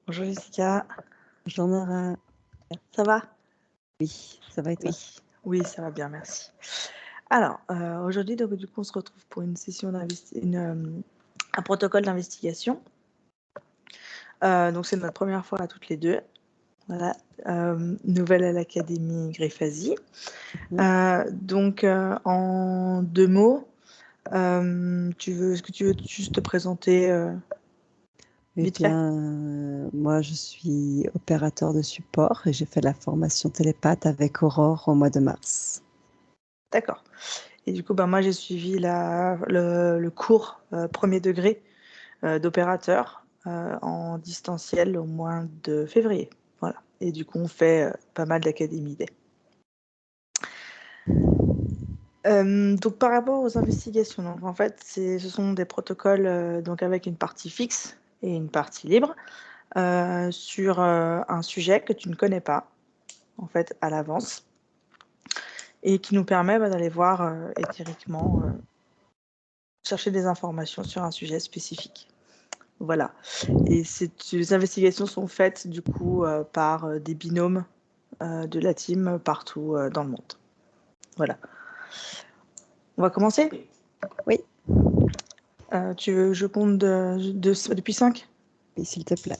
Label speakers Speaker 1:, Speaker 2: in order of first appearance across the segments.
Speaker 1: Bonjour Jessica,
Speaker 2: Bonjour Nora.
Speaker 1: ça va?
Speaker 2: Oui, ça va et toi?
Speaker 1: Oui, ça va bien, merci. Alors, aujourd'hui, donc, du coup, on se retrouve pour une session un protocole d'investigation. Donc, c'est notre première fois à toutes les deux. Voilà, nouvelle à l'Académie Grefasi. Donc, en 2 mots, est-ce que tu veux juste te présenter vite fait?
Speaker 2: Moi je suis opérateur de support et j'ai fait la formation télépathe avec Aurore au mois de mars.
Speaker 1: D'accord. Et du coup, moi, j'ai suivi le cours premier degré d'opérateur en distanciel au mois de février. Voilà. Et du coup, on fait pas mal d'Académie Day. Donc, par rapport aux investigations, donc, en fait, ce sont des protocoles donc avec une partie fixe et une partie libre sur un sujet que tu ne connais pas, en fait, à l'avance, et qui nous permet d'aller voir éthériquement, chercher des informations sur un sujet spécifique. Voilà. Et les investigations sont faites du coup par des binômes de la team partout dans le monde. Voilà. On va commencer?
Speaker 2: Oui.
Speaker 1: Tu veux que je compte depuis 5?
Speaker 2: Oui, s'il te plaît.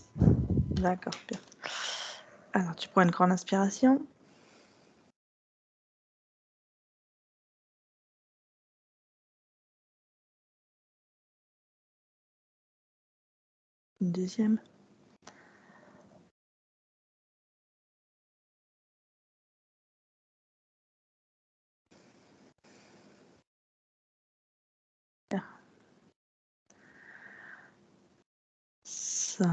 Speaker 1: D'accord, bien. Alors, tu prends une grande inspiration. Une deuxième. Bien. 5.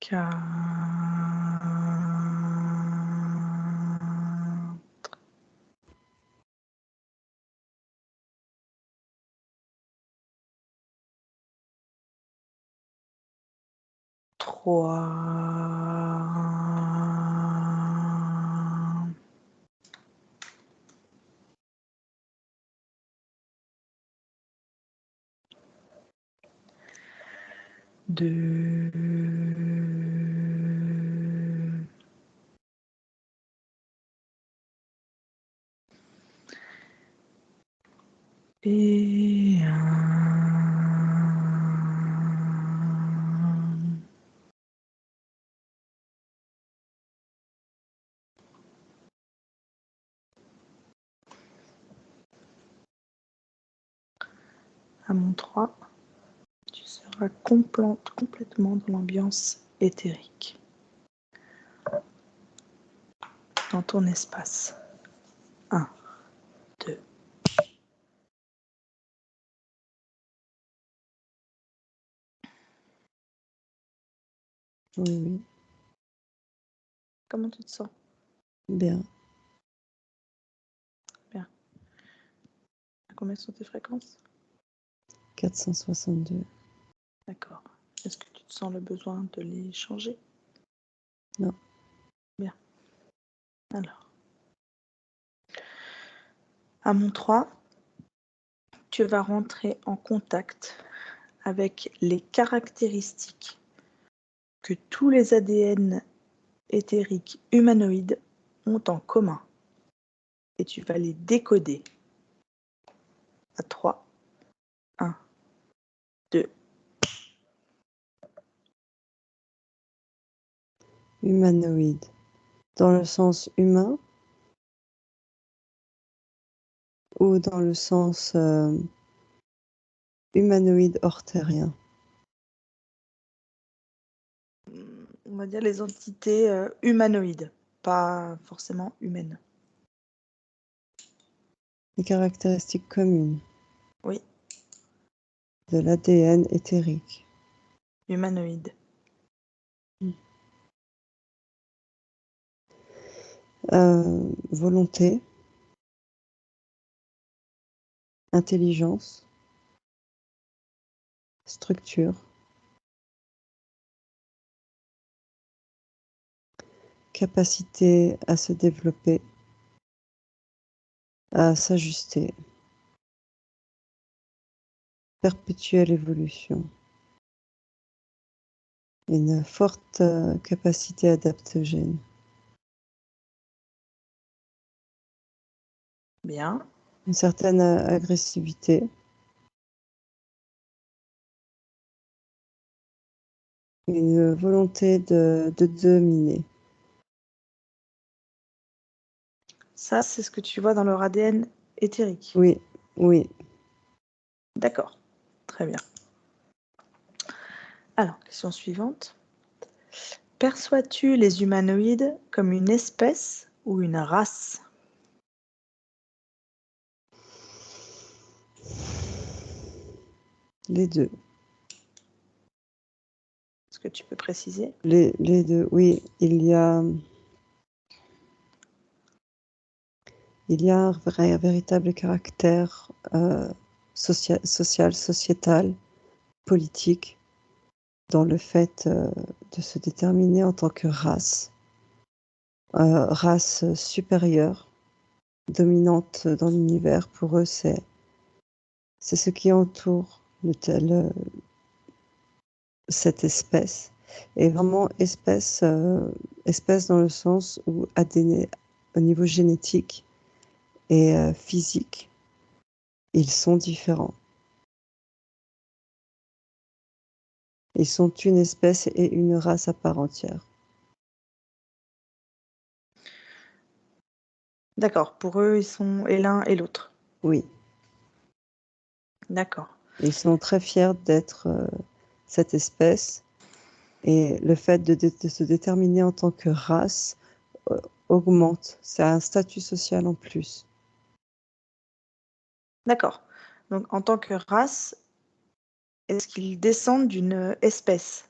Speaker 1: 4. 3. 2. 1. À mon 3, tu seras complètement dans l'ambiance éthérique, dans ton espace. 1, 2.
Speaker 2: Oui.
Speaker 1: Comment tu te sens?
Speaker 2: Bien.
Speaker 1: Bien. À combien sont tes fréquences?
Speaker 2: 462.
Speaker 1: D'accord. Est-ce que tu te sens le besoin de les changer?
Speaker 2: Non.
Speaker 1: Bien. Alors. À mon 3, tu vas rentrer en contact avec les caractéristiques que tous les ADN éthériques humanoïdes ont en commun. Et tu vas les décoder. À 3. 1, 2.
Speaker 2: Humanoïde. Dans le sens humain ou dans le sens humanoïde hors terrien?
Speaker 1: On va dire les entités humanoïdes, pas forcément humaines.
Speaker 2: Les caractéristiques communes.
Speaker 1: Oui.
Speaker 2: De l'ADN éthérique.
Speaker 1: Humanoïde.
Speaker 2: Volonté. Intelligence. Structure. capacité à se développer, à s'ajuster, perpétuelle évolution, une forte capacité adaptogène.
Speaker 1: Bien.
Speaker 2: Une certaine agressivité, une volonté de dominer.
Speaker 1: Ça, c'est ce que tu vois dans leur ADN éthérique.
Speaker 2: Oui, oui.
Speaker 1: D'accord. Très bien. Alors, question suivante. Perçois-tu les humanoïdes comme une espèce ou une race?
Speaker 2: Les deux.
Speaker 1: Est-ce que tu peux préciser?
Speaker 2: Les deux, oui. Il y a un véritable caractère social, sociétal, politique dans le fait de se déterminer en tant que race supérieure, dominante dans l'univers. Pour eux, c'est ce qui entoure cette espèce. Et vraiment espèce dans le sens où ADN, au niveau génétique et physique, ils sont différents. Ils sont une espèce et une race à part entière.
Speaker 1: D'accord. Pour eux, ils sont et l'un et l'autre.
Speaker 2: Oui.
Speaker 1: D'accord.
Speaker 2: Ils sont très fiers d'être cette espèce. Et le fait de se déterminer en tant que race augmente. C'est un statut social en plus.
Speaker 1: D'accord. Donc, en tant que race, est-ce qu'ils descendent d'une espèce?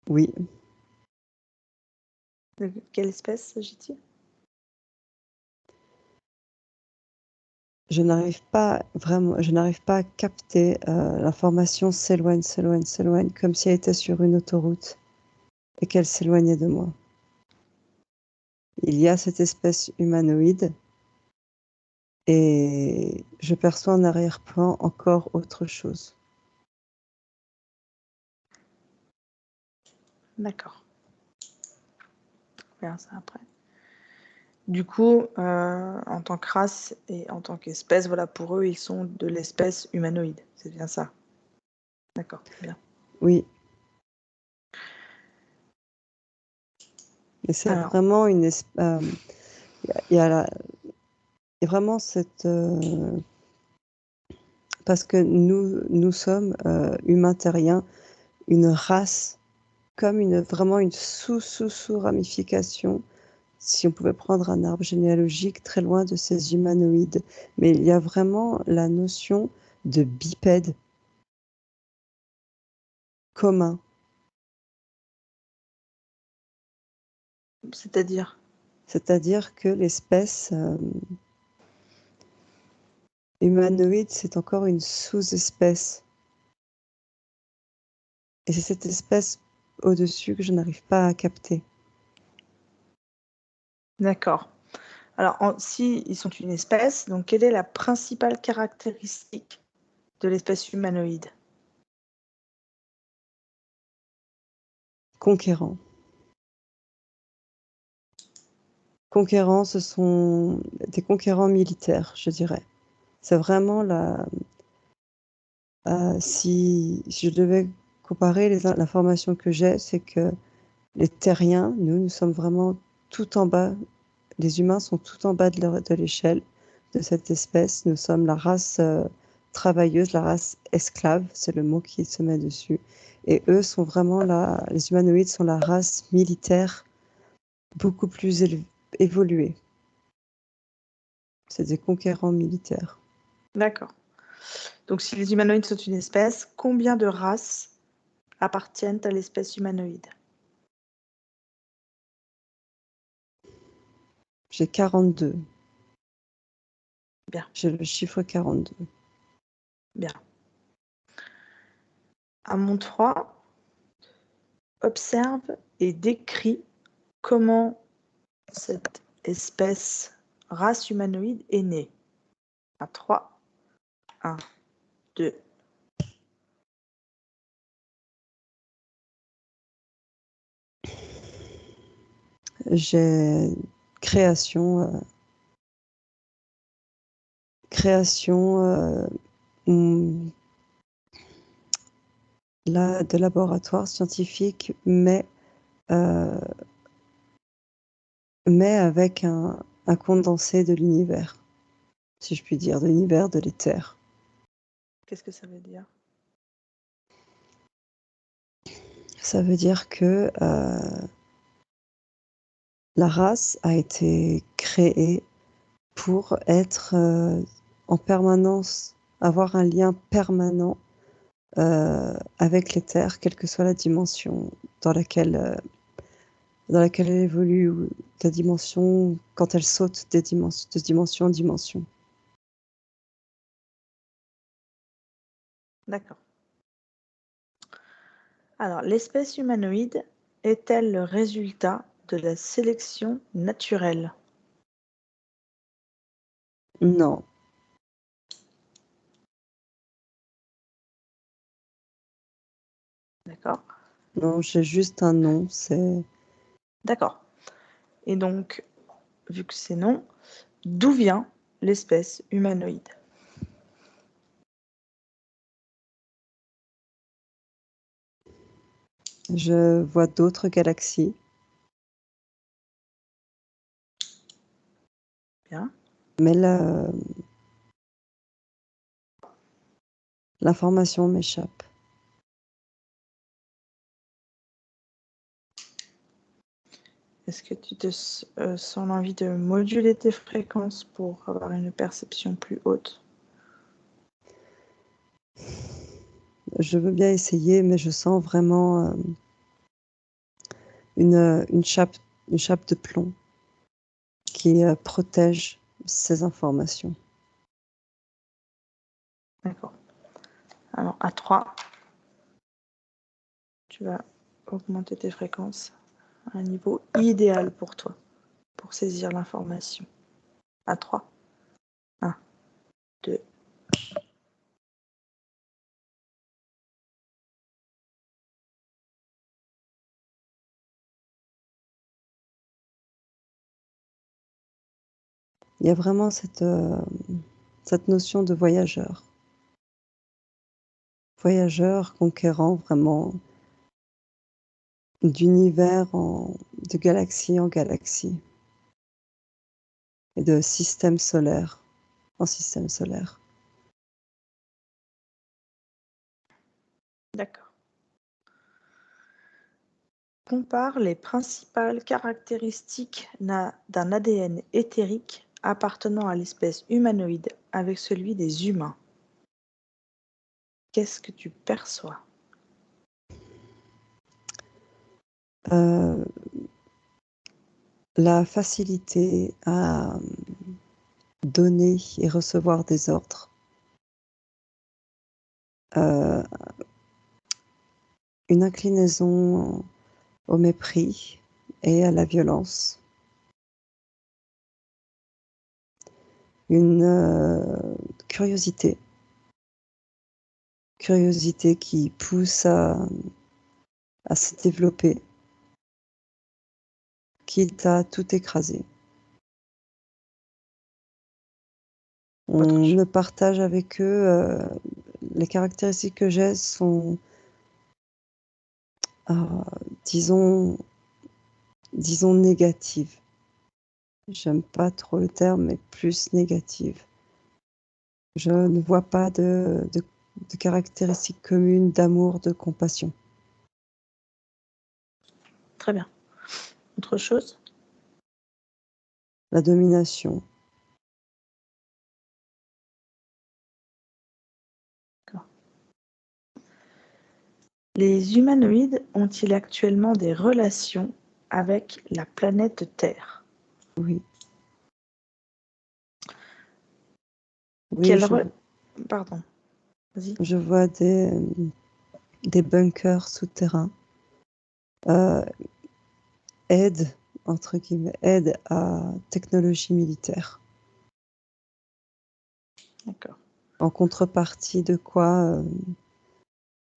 Speaker 2: Oui.
Speaker 1: De quelle espèce s'agit-il?
Speaker 2: Je n'arrive pas à capter. L'information s'éloigne, comme si elle était sur une autoroute et qu'elle s'éloignait de moi. Il y a cette espèce humanoïde et je perçois en arrière-plan encore autre chose.
Speaker 1: D'accord. On verra ça après. Du coup, en tant que race et en tant qu'espèce, voilà, pour eux, ils sont de l'espèce humanoïde. C'est bien ça? D'accord, bien.
Speaker 2: Oui. Et c'est
Speaker 1: Alors,
Speaker 2: vraiment il y a vraiment cette parce que nous sommes humains terriens, une race comme vraiment une sous-ramification, si on pouvait prendre un arbre généalogique très loin de ces humanoïdes. Mais il y a vraiment la notion de bipède commun.
Speaker 1: c'est-à-dire?
Speaker 2: C'est-à-dire que l'espèce humanoïde, c'est encore une sous-espèce. Et c'est cette espèce au-dessus que je n'arrive pas à capter.
Speaker 1: D'accord. Alors, si ils sont une espèce, donc quelle est la principale caractéristique de l'espèce humanoïde?
Speaker 2: Conquérants. Conquérants, ce sont des conquérants militaires, je dirais. C'est vraiment si je devais comparer l'information que j'ai, c'est que les terriens, nous sommes vraiment tout en bas. Les humains sont tout en bas de l'échelle de cette espèce. Nous sommes la race travailleuse, la race esclave, c'est le mot qui se met dessus. Et eux sont vraiment les humanoïdes sont la race militaire beaucoup plus évoluée. C'est des conquérants militaires.
Speaker 1: D'accord. Donc, si les humanoïdes sont une espèce, combien de races appartiennent à l'espèce humanoïde?
Speaker 2: J'ai 42.
Speaker 1: Bien,
Speaker 2: J'ai le chiffre 42.
Speaker 1: bien. À mon 3, observe et décrit comment cette espèce race humanoïde est née. À 3, 1, 2.
Speaker 2: J'ai création de laboratoire scientifique, mais avec un condensé de l'univers, si je puis dire, de l'univers de l'éther.
Speaker 1: Qu'est-ce que ça veut dire?
Speaker 2: Ça veut dire que la race a été créée pour être en permanence, avoir un lien permanent avec l'éther, quelle que soit la dimension dans laquelle elle évolue, ou la dimension, quand elle saute de dimension en dimension.
Speaker 1: D'accord. Alors, l'espèce humanoïde est-elle le résultat de la sélection naturelle?
Speaker 2: Non,
Speaker 1: D'accord.
Speaker 2: non, j'ai juste un nom, c'est...
Speaker 1: D'accord. Et donc, vu que c'est non, d'où vient l'espèce humanoïde?
Speaker 2: Je vois d'autres galaxies.
Speaker 1: Bien.
Speaker 2: Mais l'information m'échappe.
Speaker 1: Est-ce que tu te sens l'envie de moduler tes fréquences pour avoir une perception plus haute?
Speaker 2: Je veux bien essayer, mais je sens vraiment une chape de plomb qui protège ces informations.
Speaker 1: D'accord. Alors, à 3, tu vas augmenter tes fréquences à un niveau idéal pour toi, pour saisir l'information. À 3. 1, 2.
Speaker 2: Il y a vraiment cette notion de voyageur. Voyageur conquérant vraiment d'univers, de galaxie en galaxie, et de système solaire en système solaire.
Speaker 1: D'accord. Compare les principales caractéristiques d'un ADN éthérique appartenant à l'espèce humanoïde avec celui des humains. Qu'est-ce que tu perçois?
Speaker 2: La facilité à donner et recevoir des ordres. Une inclinaison au mépris et à la violence. Une curiosité qui pousse à se développer, quitte à tout écraser. On me partage avec eux, les caractéristiques que j'ai sont, disons négatives. J'aime pas trop le terme, mais plus négative. Je ne vois pas de caractéristiques communes d'amour, de compassion.
Speaker 1: Très bien. Autre chose?
Speaker 2: La domination.
Speaker 1: D'accord. Les humanoïdes ont-ils actuellement des relations avec la planète Terre?
Speaker 2: Oui. Oui,
Speaker 1: Pardon, vas-y.
Speaker 2: je vois des bunkers souterrains aide, entre guillemets, aide à technologie militaire.
Speaker 1: D'accord.
Speaker 2: En contrepartie de quoi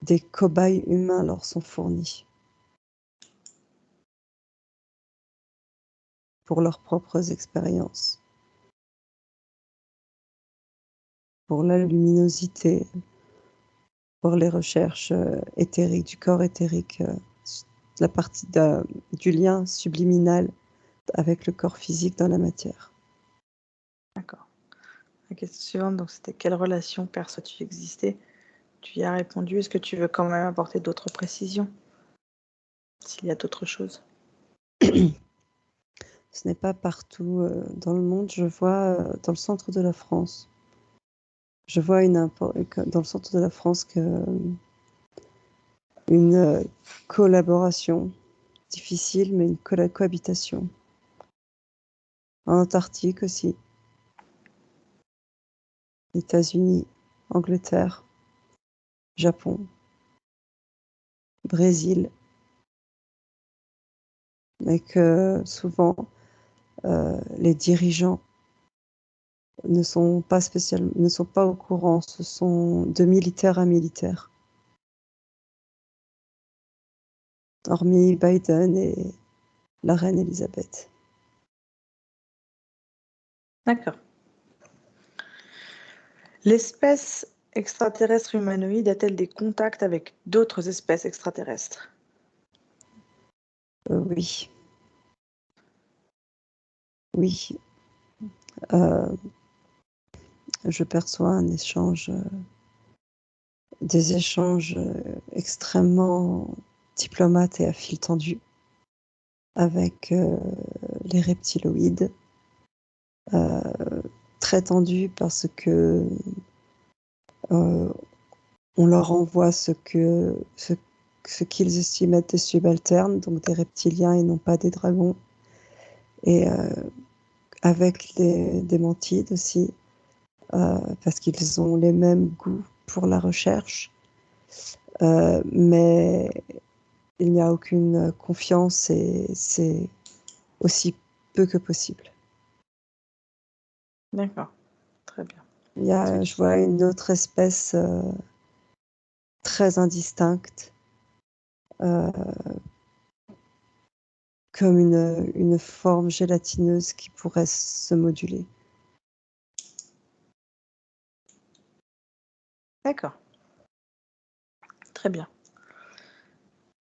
Speaker 2: des cobayes humains leur sont fournis pour leurs propres expériences, pour la luminosité, pour les recherches éthériques, du corps éthérique, la partie du lien subliminal avec le corps physique dans la matière.
Speaker 1: D'accord. La question suivante, donc c'était quelle relation perçois-tu exister? Tu y as répondu. Est-ce que tu veux quand même apporter d'autres précisions? S'il y a d'autres choses.
Speaker 2: Ce n'est pas partout dans le monde. Je vois dans le centre de la France. Je vois dans le centre de la France une collaboration difficile, mais une cohabitation. En Antarctique aussi. États-Unis, Angleterre, Japon, Brésil, mais que souvent les dirigeants ne sont pas au courant. Ce sont de militaire à militaire. Hormis Biden et la reine Elisabeth.
Speaker 1: D'accord. L'espèce extraterrestre humanoïde a-t-elle des contacts avec d'autres espèces extraterrestres?
Speaker 2: Oui. Oui. Je perçois des échanges extrêmement diplomates et à fil tendu avec les reptiloïdes. Très tendus parce que on leur envoie ce qu'ils estiment être des subalternes, donc des reptiliens et non pas des dragons. Et avec des mantides aussi, parce qu'ils ont les mêmes goûts pour la recherche. Mais il n'y a aucune confiance et c'est aussi peu que possible.
Speaker 1: D'accord, très bien.
Speaker 2: Je vois une autre espèce très indistincte, comme une forme gélatineuse qui pourrait se moduler.
Speaker 1: D'accord. Très bien.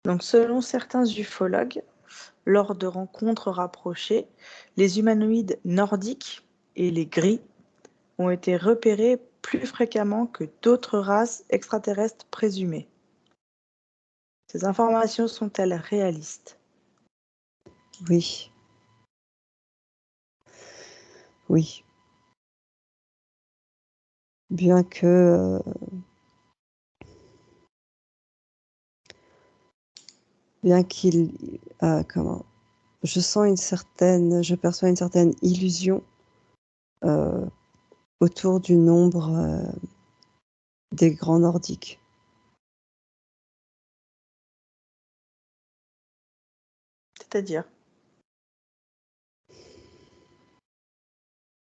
Speaker 1: Donc, selon certains ufologues, lors de rencontres rapprochées, les humanoïdes nordiques et les gris ont été repérés plus fréquemment que d'autres races extraterrestres présumées. Ces informations sont-elles réalistes?
Speaker 2: Oui. Oui. Bien que comment je perçois une certaine illusion autour du nombre des grands nordiques.
Speaker 1: C'est-à-dire?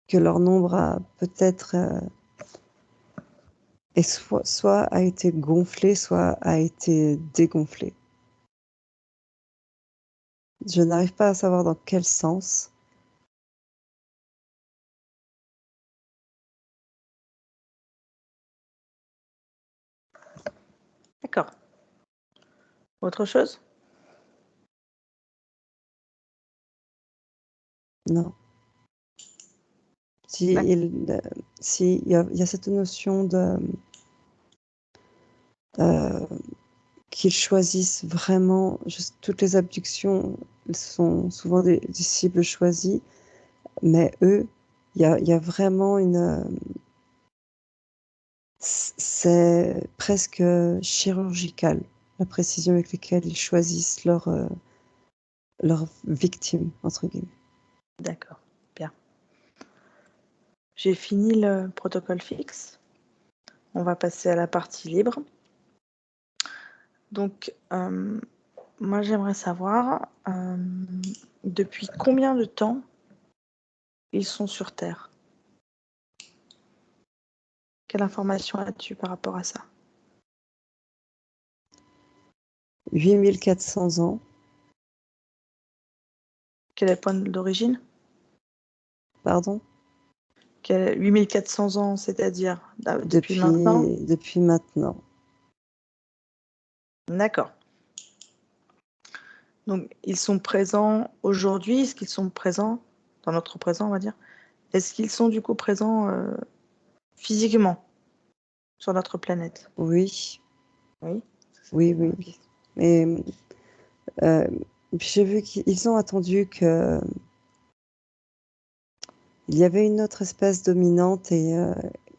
Speaker 2: Que leur nombre a peut-être soit a été gonflé, soit a été dégonflé. Je n'arrive pas à savoir dans quel sens.
Speaker 1: D'accord. Autre chose?
Speaker 2: Non. Si il y a cette notion qu'ils choisissent vraiment, toutes les abductions sont souvent des cibles choisies, mais eux, il y a vraiment c'est presque chirurgical, la précision avec laquelle ils choisissent leur victime, entre guillemets.
Speaker 1: D'accord, bien. J'ai fini le protocole fixe. On va passer à la partie libre. Donc, moi, j'aimerais savoir depuis combien de temps ils sont sur Terre. Quelle information as-tu par rapport à ça?
Speaker 2: 8400 ans,
Speaker 1: Quel est le point d'origine?
Speaker 2: pardon,
Speaker 1: 8400 ans, c'est-à-dire depuis maintenant?
Speaker 2: depuis maintenant.
Speaker 1: D'accord. Donc, ils sont présents aujourd'hui. Est-ce qu'ils sont présents dans notre présent, on va dire? Est-ce qu'ils sont du coup présents physiquement sur notre planète?
Speaker 2: Oui,
Speaker 1: Oui.
Speaker 2: oui,
Speaker 1: C'était ma
Speaker 2: oui.
Speaker 1: question.
Speaker 2: Et j'ai vu qu'ils ont attendu que il y avait une autre espèce dominante et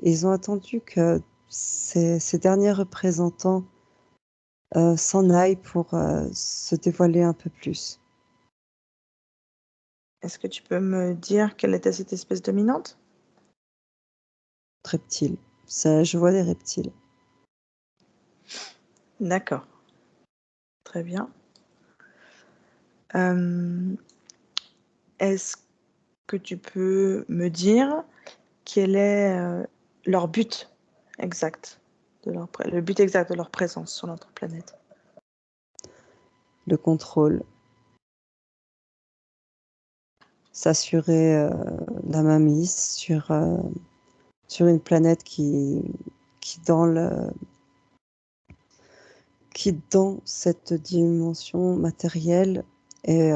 Speaker 2: ils ont attendu que ces derniers représentants s'en aillent pour se dévoiler un peu plus.
Speaker 1: Est-ce que tu peux me dire quelle était cette espèce dominante?
Speaker 2: Reptiles. Ça, je vois des reptiles.
Speaker 1: D'accord. Très bien. Est-ce que tu peux me dire quel est leur but exact le but exact de leur présence sur notre planète?
Speaker 2: Le contrôle. S'assurer la mainmise sur une planète qui dans le qui dans cette dimension matérielle est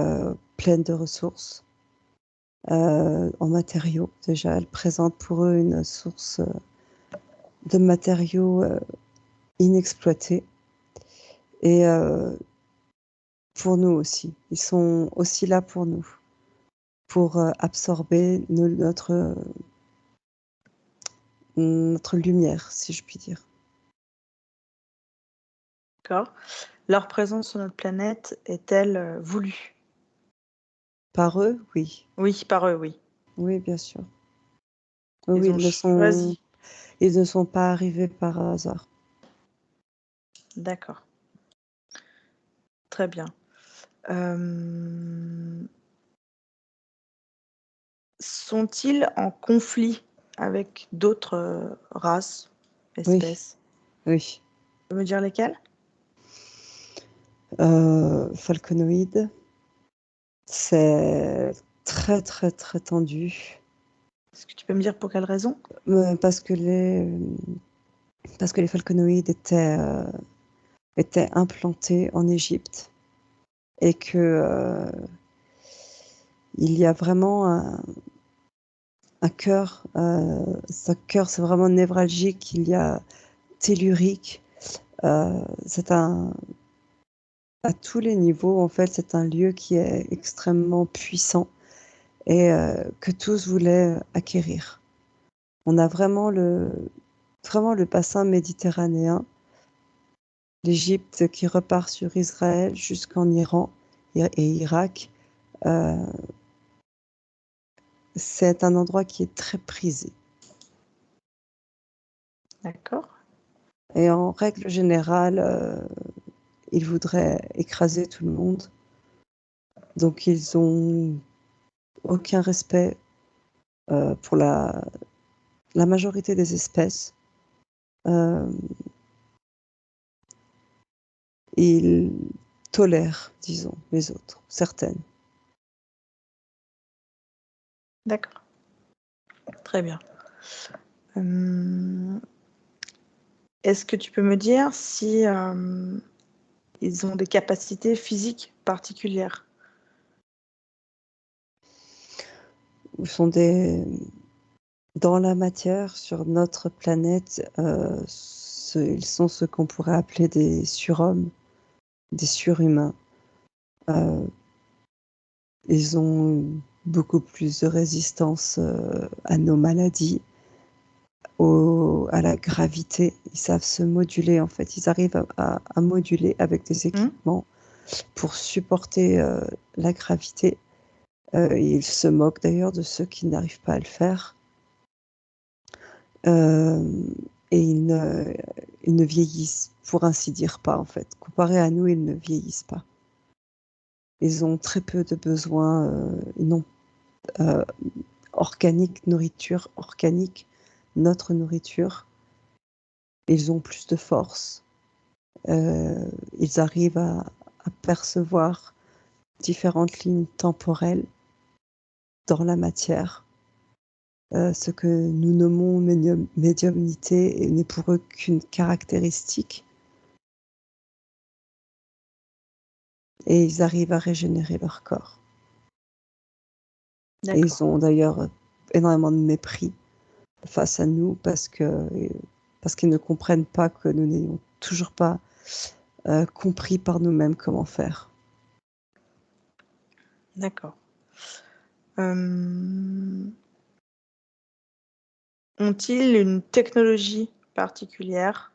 Speaker 2: pleine de ressources en matériaux. Déjà, elle présente pour eux une source de matériaux inexploités. Et pour nous aussi. Ils sont aussi là pour nous, pour absorber notre lumière, si je puis dire.
Speaker 1: D'accord. Leur présence sur notre planète est-elle voulue?
Speaker 2: Par eux, oui.
Speaker 1: Oui, par eux, oui.
Speaker 2: Oui, bien sûr. Oui,
Speaker 1: Ils ont choisi.
Speaker 2: ils ne sont pas arrivés par hasard.
Speaker 1: D'accord. Très bien. Sont-ils en conflit avec d'autres races,
Speaker 2: Oui,
Speaker 1: espèces?
Speaker 2: oui.
Speaker 1: Tu peux me dire lesquelles?
Speaker 2: Falconoïde, c'est très, très, très tendu.
Speaker 1: Est-ce que tu peux me dire pour quelles raisons?
Speaker 2: Parce que les falconoïdes étaient implantés en Égypte et que il y a vraiment un cœur, ce cœur, c'est vraiment névralgique, il y a tellurique, c'est à tous les niveaux, en fait, c'est un lieu qui est extrêmement puissant et que tous voulaient acquérir. On a vraiment le bassin méditerranéen, l'Égypte qui repart sur Israël jusqu'en Iran et Irak. Euh, c'est un endroit qui est très prisé.
Speaker 1: D'accord.
Speaker 2: Et en règle générale, ils voudraient écraser tout le monde. Donc ils ont aucun respect pour la majorité des espèces. Euh, ils tolèrent, disons, les autres, certaines.
Speaker 1: D'accord. Très bien. Est-ce que tu peux me dire si ils ont des capacités physiques particulières?
Speaker 2: Ils sont dans la matière, sur notre planète, ils sont ce qu'on pourrait appeler des surhommes, des surhumains. Euh, ils ont beaucoup plus de résistance à nos maladies, à la gravité. Ils savent se moduler, en fait. Ils arrivent à moduler avec des équipements pour supporter la gravité. Ils se moquent d'ailleurs de ceux qui n'arrivent pas à le faire. Et ils ne vieillissent, pour ainsi dire, pas, en fait. Comparé à nous, ils ne vieillissent pas. Ils ont très peu de besoins non organiques, nourriture organique, notre nourriture. Ils ont plus de force. Ils arrivent à percevoir différentes lignes temporelles dans la matière. Ce que nous nommons médiumnité n'est pour eux qu'une caractéristique. Et ils arrivent à régénérer leur corps. Et ils ont d'ailleurs énormément de mépris face à nous parce qu'ils ne comprennent pas que nous n'ayons toujours pas compris par nous-mêmes comment faire.
Speaker 1: D'accord. Ont-ils une technologie particulière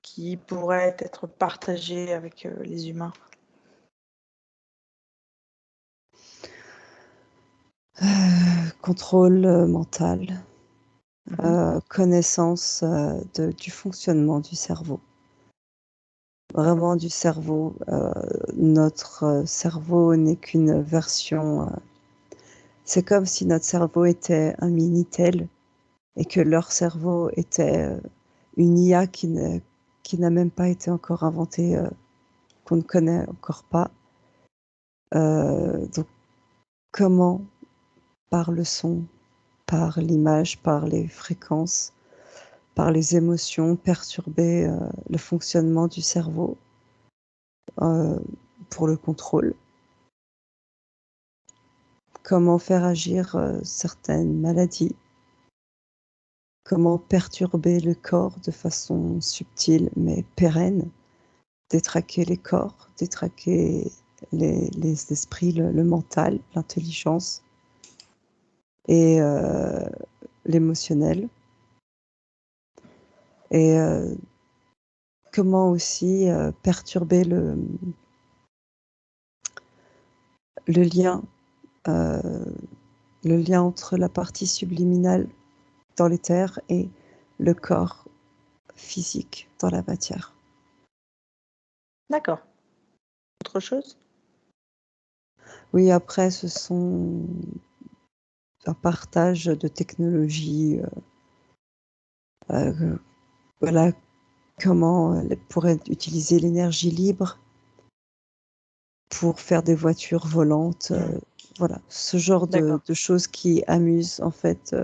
Speaker 1: qui pourrait être partagée avec les humains?
Speaker 2: Contrôle mental, connaissance du fonctionnement du cerveau. Vraiment du cerveau. Notre cerveau n'est qu'une version. C'est comme si notre cerveau était un Minitel et que leur cerveau était une IA qui n'a même pas été encore inventée, qu'on ne connaît encore pas. Donc, comment, par le son, par l'image, par les fréquences, par les émotions, perturber le fonctionnement du cerveau pour le contrôle. Comment faire agir certaines maladies. Comment perturber le corps de façon subtile mais pérenne. Détraquer les corps, détraquer les esprits, le mental, l'intelligence et l'émotionnel. Et comment aussi perturber le lien entre la partie subliminale dans l'éther et le corps physique dans la matière.
Speaker 1: D'accord. Autre chose?
Speaker 2: Oui, après, ce sont un partage de technologies. Voilà comment elle pourrait utiliser l'énergie libre pour faire des voitures volantes. Voilà, ce genre de choses qui amusent en fait,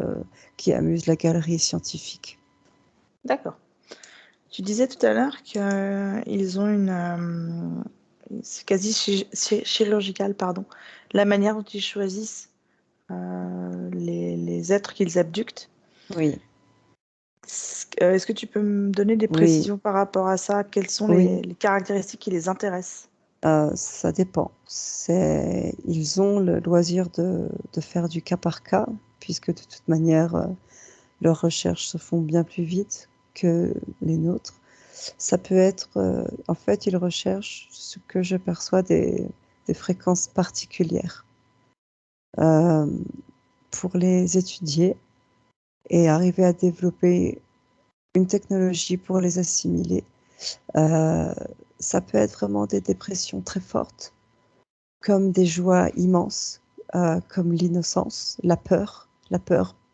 Speaker 2: qui amusent la galerie scientifique.
Speaker 1: D'accord. Tu disais tout à l'heure qu'ils ont c'est quasi chirurgical, pardon, la manière dont ils choisissent les êtres qu'ils abductent.
Speaker 2: Oui.
Speaker 1: Est-ce que tu peux me donner des précisions par rapport à ça? Quelles sont les caractéristiques qui les intéressent?
Speaker 2: Ça dépend. Ils ont le loisir de faire du cas par cas, puisque de toute manière, leurs recherches se font bien plus vite que les nôtres. Ça peut être, en fait, ils recherchent ce que je perçois des fréquences particulières pour les étudier et arriver à développer une technologie pour les assimiler. Ça peut être vraiment des dépressions très fortes, comme des joies immenses, comme l'innocence, la peur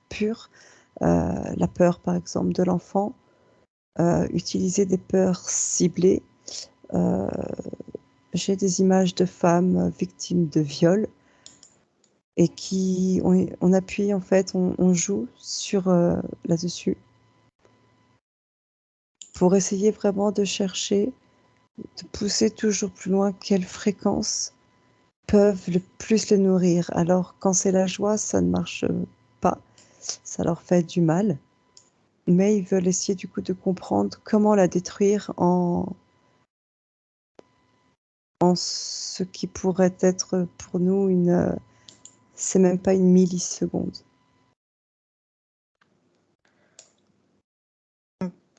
Speaker 2: pure, la peur par exemple de l'enfant, utiliser des peurs ciblées. J'ai des images de femmes victimes de viol et on appuie en fait, on joue sur là-dessus pour essayer vraiment de chercher, de pousser toujours plus loin quelles fréquences peuvent le plus les nourrir. Alors quand c'est la joie, ça ne marche pas, ça leur fait du mal, mais ils veulent essayer du coup de comprendre comment la détruire en ce qui pourrait être pour nous c'est même pas une milliseconde.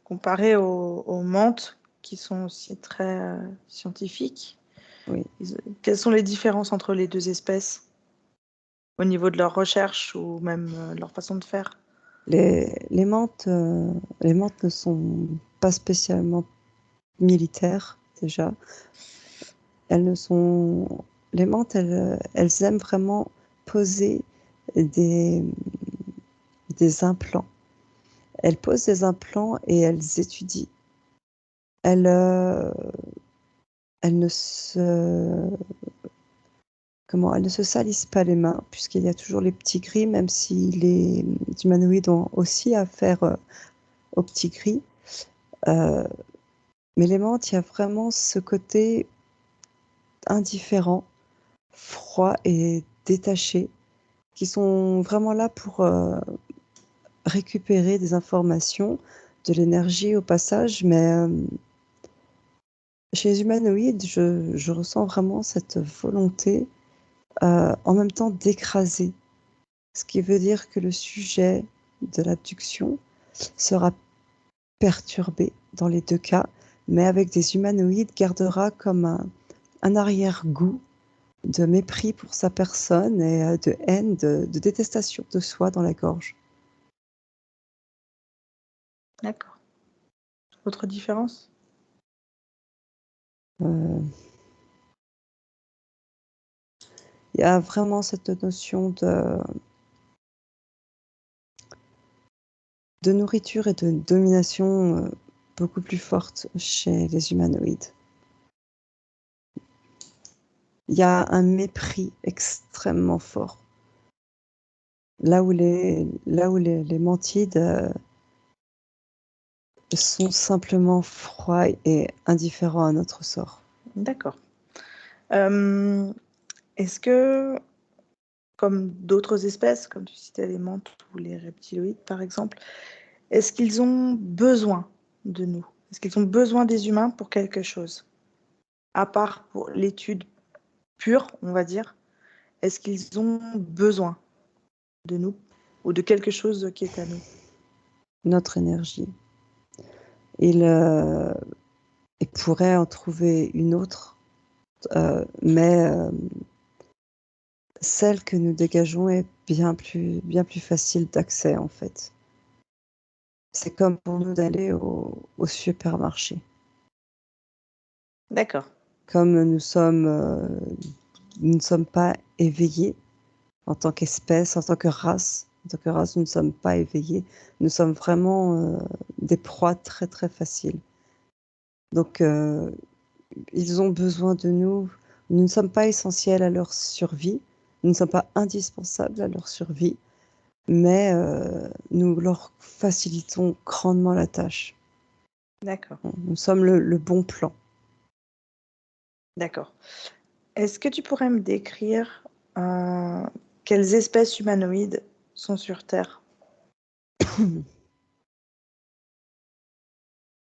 Speaker 1: Comparé aux menthes, qui sont aussi très scientifiques,
Speaker 2: Oui.
Speaker 1: Quelles sont les différences entre les deux espèces au niveau de leur recherche ou même leur façon de faire?
Speaker 2: Les menthes ne sont pas spécialement militaires déjà. elles ne sont... Les menthes, elles aiment vraiment poser des, des implants. Elles posent des implants et elles étudient. Elles, elles ne se... Comment? Elles ne se salissent pas les mains, puisqu'il y a toujours les petits gris, même si les humanoïdes ont aussi affaire aux petits gris. Euh, mais les menthes, il y a vraiment ce côté indifférent, froid et détaché, qui sont vraiment là pour récupérer des informations, de l'énergie au passage, mais chez les humanoïdes, je ressens vraiment cette volonté en même temps d'écraser, ce qui veut dire que le sujet de l'abduction sera perturbé dans les deux cas, mais avec des humanoïdes gardera comme un arrière-goût de mépris pour sa personne et de haine, de détestation de soi dans la gorge.
Speaker 1: D'accord. Autre différence?
Speaker 2: Il y a vraiment cette notion de nourriture et de domination beaucoup plus forte chez les humanoïdes. Il y a un mépris extrêmement fort. Là où les mantides sont simplement froids et indifférents à notre sort.
Speaker 1: D'accord. Est-ce que, comme d'autres espèces, comme tu citais les menthes ou les reptiloïdes par exemple, est-ce qu'ils ont besoin de nous? Est-ce qu'ils ont besoin des humains pour quelque chose? À part pour l'étude pure, on va dire, est-ce qu'ils ont besoin de nous ou de quelque chose qui est à nous?
Speaker 2: Notre énergie. Il pourrait en trouver une autre, mais celle que nous dégageons est bien plus facile d'accès en fait. C'est comme pour nous d'aller au supermarché.
Speaker 1: D'accord.
Speaker 2: Comme nous ne sommes pas éveillés en tant qu'espèce, en tant que race. En tant que race, nous ne sommes pas éveillés. Nous sommes vraiment des proies très très faciles. Donc, ils ont besoin de nous. Nous ne sommes pas essentiels à leur survie. Nous ne sommes pas indispensables à leur survie. Mais nous leur facilitons grandement la tâche.
Speaker 1: D'accord.
Speaker 2: Nous sommes le bon plan.
Speaker 1: D'accord. Est-ce que tu pourrais me décrire quelles espèces humanoïdes sont sur Terre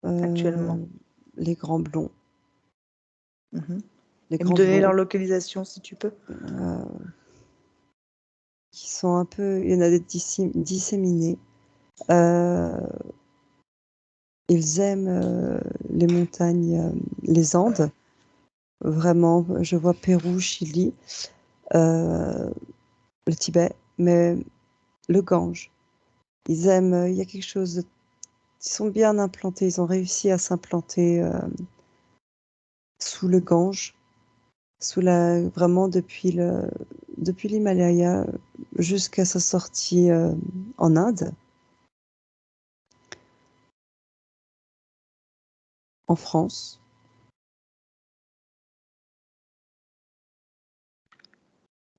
Speaker 1: actuellement?
Speaker 2: Les grands blonds.
Speaker 1: Mhm.
Speaker 2: Les
Speaker 1: Et me
Speaker 2: grands
Speaker 1: donner leur
Speaker 2: blonds
Speaker 1: localisation si tu peux.
Speaker 2: qui sont un peu... Il y en a des disséminés. Euh, ils aiment les montagnes, les Andes. Vraiment, je vois Pérou, Chili, euh, le Tibet, mais le Gange. Ils aiment, il y a quelque chose, ils sont bien implantés, ils ont réussi à s'implanter sous le Gange, vraiment depuis l'Himalaya jusqu'à sa sortie en Inde, en France.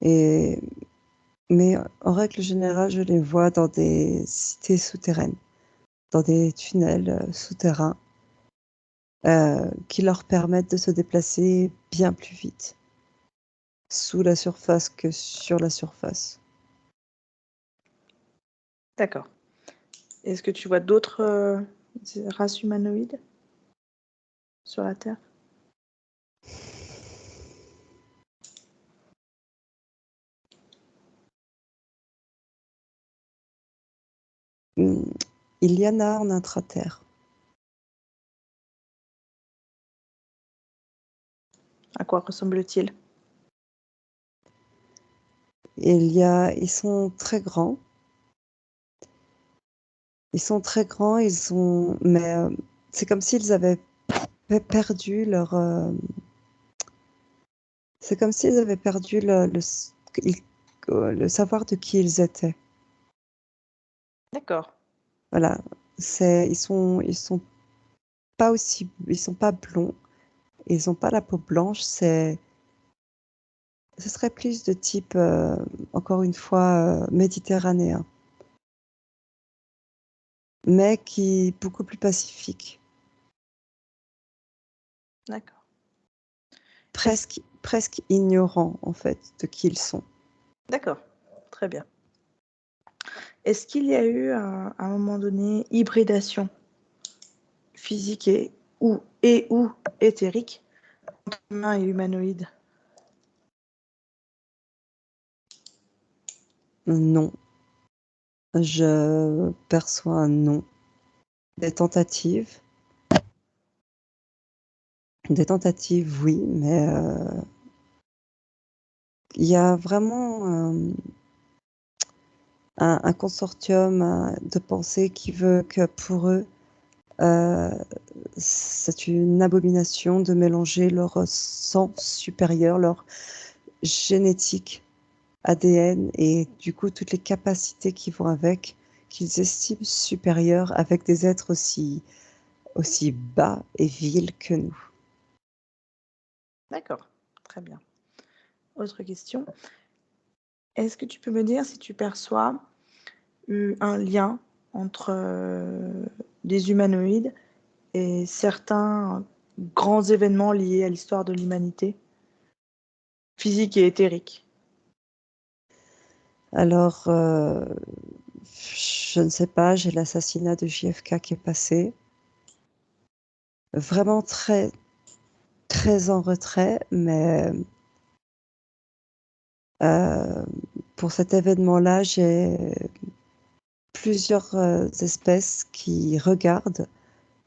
Speaker 2: Et, mais en règle générale, je les vois dans des cités souterraines, dans des tunnels souterrains qui leur permettent de se déplacer bien plus vite sous la surface que sur la surface.
Speaker 1: D'accord. Est-ce que tu vois d'autres races humanoïdes sur la Terre?
Speaker 2: Il y en a en intraterre.
Speaker 1: À quoi ressemble-t-il?
Speaker 2: Ils sont très grands. Mais c'est comme s'ils avaient perdu C'est comme s'ils avaient perdu le savoir de qui ils étaient.
Speaker 1: D'accord.
Speaker 2: Voilà. Ils sont pas aussi, ils sont pas blonds, ils ont pas la peau blanche. Ce serait plus de type, encore une fois, méditerranéen, mais qui est beaucoup plus pacifique,
Speaker 1: D'accord. Est-ce...
Speaker 2: presque ignorant en fait de qui ils sont.
Speaker 1: D'accord. Très bien. Est-ce qu'il y a eu, à un moment donné, hybridation physique ou éthérique entre humain et humanoïde?
Speaker 2: Non, je perçois un non. Des tentatives, oui, mais il y a vraiment un consortium de pensée qui veut que pour eux, euh, c'est une abomination de mélanger leur sang supérieur, leur génétique, ADN et du coup toutes les capacités qui vont avec, qu'ils estiment supérieures avec des êtres aussi bas et vils que nous.
Speaker 1: D'accord. Très bien. Autre question. Est-ce que tu peux me dire si tu perçois un lien entre des humanoïdes et certains grands événements liés à l'histoire de l'humanité, physique et éthérique?
Speaker 2: Alors, je ne sais pas, j'ai l'assassinat de JFK qui est passé. Vraiment très, très en retrait, mais euh, pour cet événement-là, j'ai plusieurs espèces qui regardent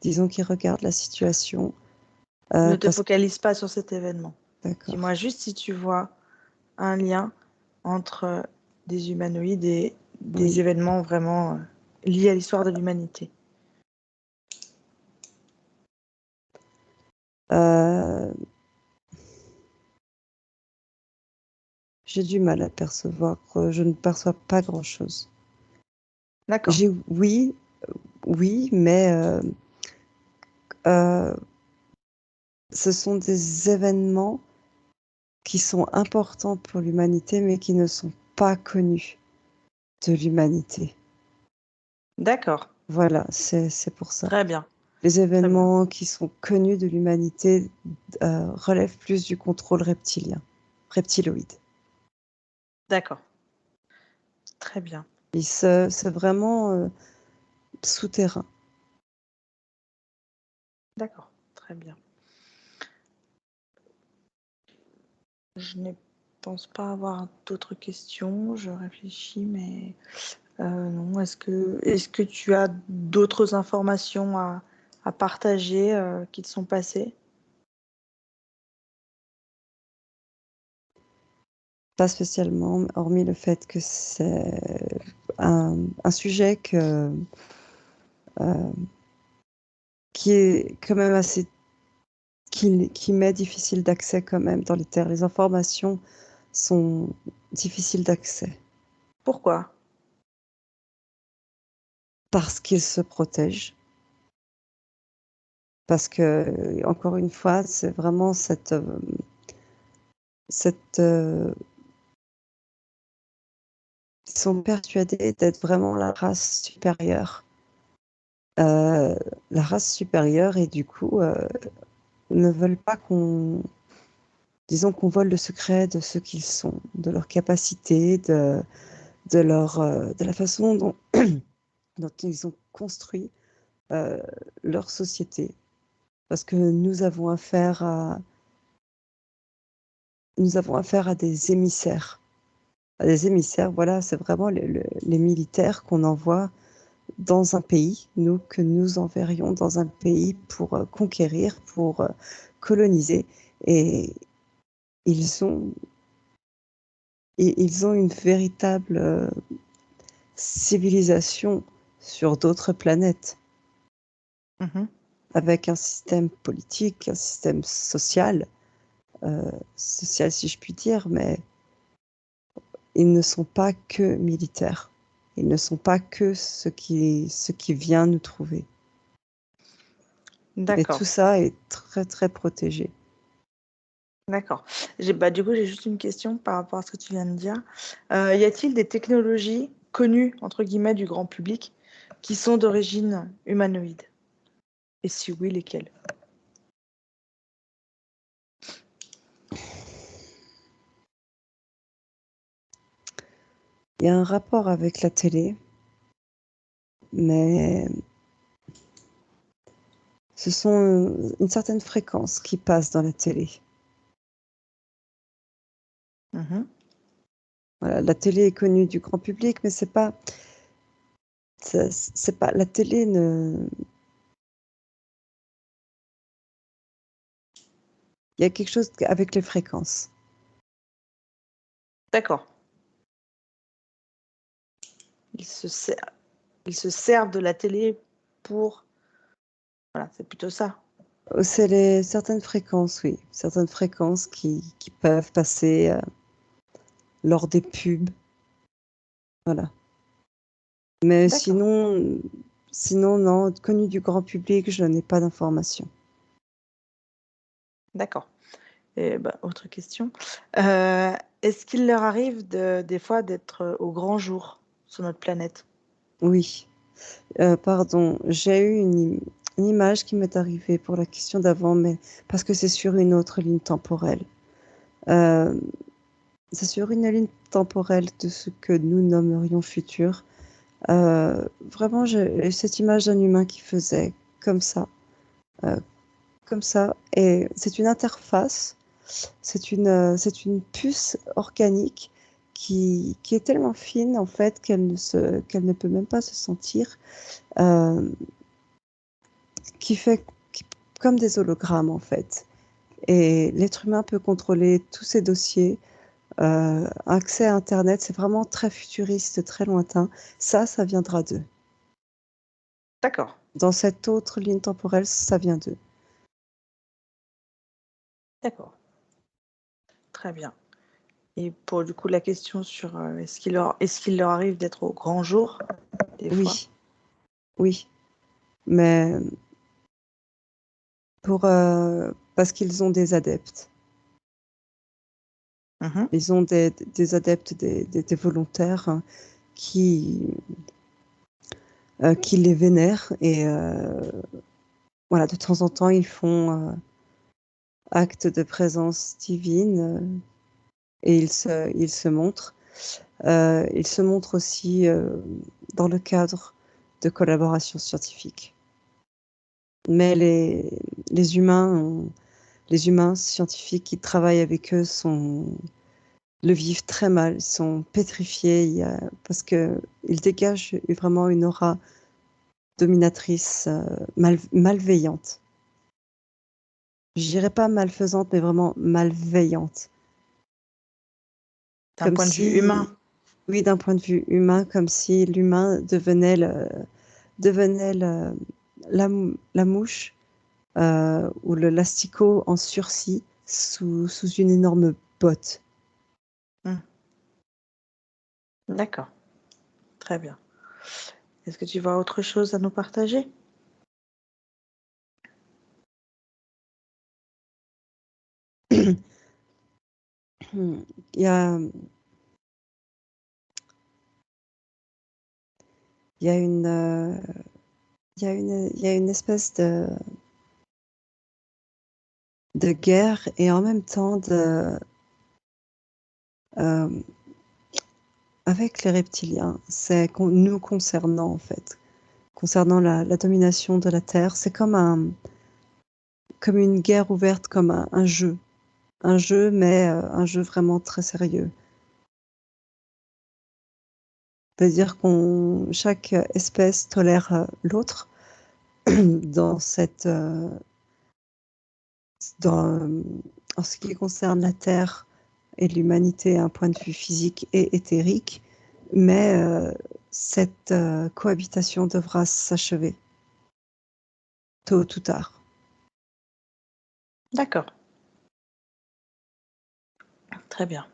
Speaker 2: la situation.
Speaker 1: Ne te
Speaker 2: Parce
Speaker 1: focalise pas sur cet événement.
Speaker 2: D'accord.
Speaker 1: Dis-moi juste si tu vois un lien entre des humanoïdes et des
Speaker 2: Oui.
Speaker 1: événements vraiment liés à l'histoire de l'humanité.
Speaker 2: Euh, j'ai du mal à percevoir. Je ne perçois pas grand-chose.
Speaker 1: D'accord.
Speaker 2: J'ai oui, oui, mais euh, ce sont des événements qui sont importants pour l'humanité, mais qui ne sont pas connus de l'humanité.
Speaker 1: D'accord.
Speaker 2: Voilà, c'est pour ça.
Speaker 1: Très bien.
Speaker 2: Les
Speaker 1: Très bien.
Speaker 2: événements qui sont connus de l'humanité relèvent plus du contrôle reptiloïde.
Speaker 1: D'accord. Très bien.
Speaker 2: Et c'est vraiment souterrain.
Speaker 1: D'accord. Très bien. Je ne pense pas avoir d'autres questions. Je réfléchis, mais non. Est-ce que tu as d'autres informations à partager qui te sont passées?
Speaker 2: Pas spécialement, hormis le fait que c'est un sujet euh, qui est quand même qui m'est difficile d'accès quand même dans les terres. Les informations sont difficiles d'accès
Speaker 1: Pourquoi?
Speaker 2: parce qu'ils se protègent. Parce que, encore une fois, c'est vraiment cette, ils sont persuadés d'être vraiment euh, la race supérieure, et du coup, ne veulent pas disons qu'on vole le secret de ce qu'ils sont, de leur capacité, de la façon dont ils ont construit euh, leur société. Parce que nous avons affaire à des émissaires. À des émissaires, voilà, c'est vraiment les militaires qu'on envoie dans un pays, nous, que nous enverrions dans un pays pour conquérir, pour coloniser. Et ils ont, ils ont une véritable civilisation sur d'autres planètes,
Speaker 1: Mhm.
Speaker 2: avec un système politique, un système social sociale, si je puis dire, mais ils ne sont pas que militaires. Ils ne sont pas que ce qui vient nous trouver. Mais tout
Speaker 1: D'accord,
Speaker 2: ça est très, très protégé.
Speaker 1: d'accord. Du coup, j'ai juste une question par rapport à ce que tu viens de dire. Y a-t-il des technologies connues, entre guillemets, du grand public qui sont d'origine humanoïde? Et si oui, lesquelles?
Speaker 2: Il y a un rapport avec la télé, mais ce sont une certaine fréquence qui passe dans la télé.
Speaker 1: Mhm.
Speaker 2: Voilà, la télé est connue du grand public, mais c'est pas la télé ne. Il y a quelque chose avec les fréquences.
Speaker 1: D'accord. Ils se ser- ils se servent de la télé pour... Voilà, c'est plutôt ça.
Speaker 2: C'est certaines fréquences, oui, certaines fréquences qui peuvent passer lors des pubs, voilà. Mais
Speaker 1: D'accord,
Speaker 2: sinon non, connu du grand public, je n'ai pas d'informations.
Speaker 1: d'accord. Et autre question. Euh, Est-ce qu'il leur arrive des fois d'être au grand jour sur notre planète?
Speaker 2: Oui. Pardon, j'ai eu une image qui m'est arrivée pour la question d'avant, mais parce que c'est sur une autre ligne temporelle. Euh, c'est sur une ligne temporelle de ce que nous nommerions futur. Vraiment, j'ai eu cette image d'un humain qui faisait comme ça, euh, comme ça, et c'est une interface, c'est une puce organique qui est tellement fine en fait qu'elle ne peut même pas se sentir. Euh, qui fait comme des hologrammes en fait. Et l'être humain peut contrôler tous ces dossiers. Accès à Internet, c'est vraiment très futuriste, très lointain. Ça viendra d'eux.
Speaker 1: D'accord,
Speaker 2: Dans cette autre ligne temporelle, ça vient d'eux.
Speaker 1: d'accord. Très bien. Et pour du coup la question sur est-ce qu'il leur arrive d'être au grand jour des fois?
Speaker 2: Oui, oui. Mais parce qu'ils ont des adeptes.
Speaker 1: Mhm.
Speaker 2: Ils ont des adeptes, des volontaires hein, qui, qui les vénèrent. Et voilà, de temps en temps, ils font acte de présence divine et il se montre. Il se montre aussi dans le cadre de collaborations scientifiques. Mais les les humains scientifiques qui travaillent avec eux le vivent très mal, ils sont pétrifiés parce qu'ils dégagent vraiment une aura dominatrice malveillante. Je dirais pas malfaisante, mais vraiment malveillante.
Speaker 1: D'un
Speaker 2: Comme
Speaker 1: point de vue
Speaker 2: si,
Speaker 1: humain.
Speaker 2: oui, d'un point de vue humain, comme si l'humain devenait la mouche ou l'asticot en sursis sous une énorme botte.
Speaker 1: Hmm. D'accord, très bien. Est-ce que tu vois autre chose à nous partager?
Speaker 2: Il y a, il y a une, il y a une espèce de guerre et en même temps euh, avec les reptiliens. C'est nous concernant en fait, concernant la domination de la Terre. C'est comme une guerre ouverte, comme un jeu, mais un jeu vraiment très sérieux. C'est-à-dire qu'on chaque espèce tolère l'autre dans dans, en ce qui concerne la Terre et l'humanité à un point de vue physique et éthérique, mais cette cohabitation devra s'achever tôt ou tard.
Speaker 1: D'accord. Très bien.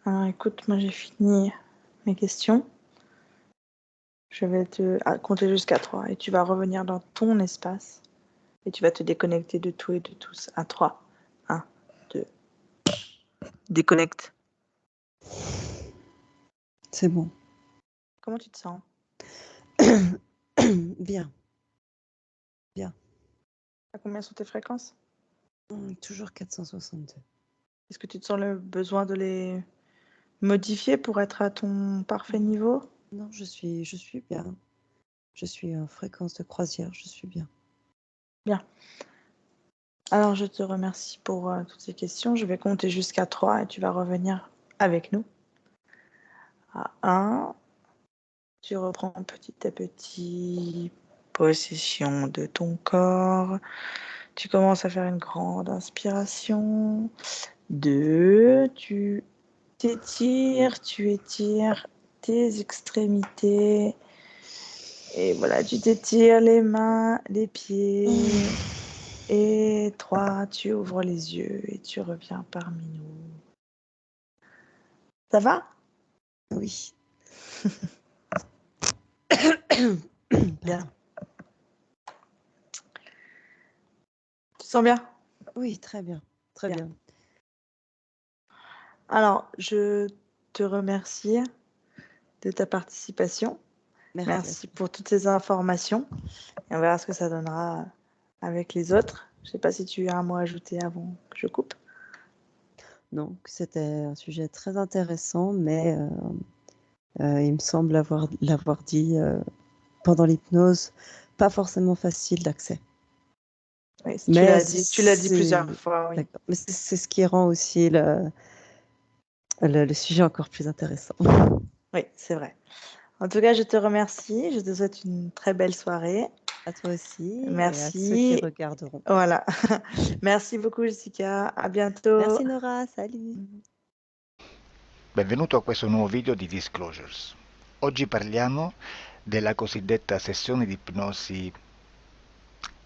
Speaker 1: Alors écoute, moi j'ai fini mes questions. Je vais te compter jusqu'à 3 et tu vas revenir dans ton espace et tu vas te déconnecter de tout et de tous. À 3. 1, 2. Déconnecte.
Speaker 2: C'est bon.
Speaker 1: Comment tu te sens?
Speaker 2: Bien.
Speaker 1: À combien sont tes fréquences?
Speaker 2: Toujours 462.
Speaker 1: Est-ce que tu te sens le besoin de les modifier pour être à ton parfait niveau?
Speaker 2: Non, je suis bien. Je suis en fréquence de croisière, je suis bien.
Speaker 1: Bien. Alors je te remercie pour toutes ces questions. Je vais compter jusqu'à 3 et tu vas revenir avec nous. À 1, tu reprends petit à petit possession de ton corps. Tu commences à faire une grande inspiration. 2, tu étires tes extrémités. Et voilà, tu t'étires les mains, les pieds. Et 3, tu ouvres les yeux et tu reviens parmi nous. Ça va?
Speaker 2: Oui.
Speaker 1: Bien. Tu te sens bien?
Speaker 2: Oui, très bien. Très
Speaker 1: Bien.
Speaker 2: bien.
Speaker 1: Alors, je te remercie de ta participation.
Speaker 2: Merci.
Speaker 1: Pour toutes ces informations. Et on verra ce que ça donnera avec les autres. Je ne sais pas si tu as un mot à ajouter avant que je coupe.
Speaker 2: Donc, c'était un sujet très intéressant, mais il me semble l'avoir dit pendant l'hypnose, pas forcément facile d'accès.
Speaker 1: Oui,
Speaker 2: Mais
Speaker 1: tu l'as dit plusieurs fois, oui.
Speaker 2: D'accord. Mais c'est ce qui rend aussi le sujet encore plus intéressant.
Speaker 1: Oui, c'est vrai. En tout cas, je te remercie. Je te souhaite une très belle soirée.
Speaker 2: À toi aussi et à ceux qui
Speaker 1: Merci.
Speaker 2: regarderont.
Speaker 1: Voilà. Merci beaucoup, Jessica. À bientôt.
Speaker 2: Merci Nora, salut.
Speaker 3: Benvenuto a questo nuovo video di Disclosures. Oggi parliamo della cosiddetta sessione di ipnosi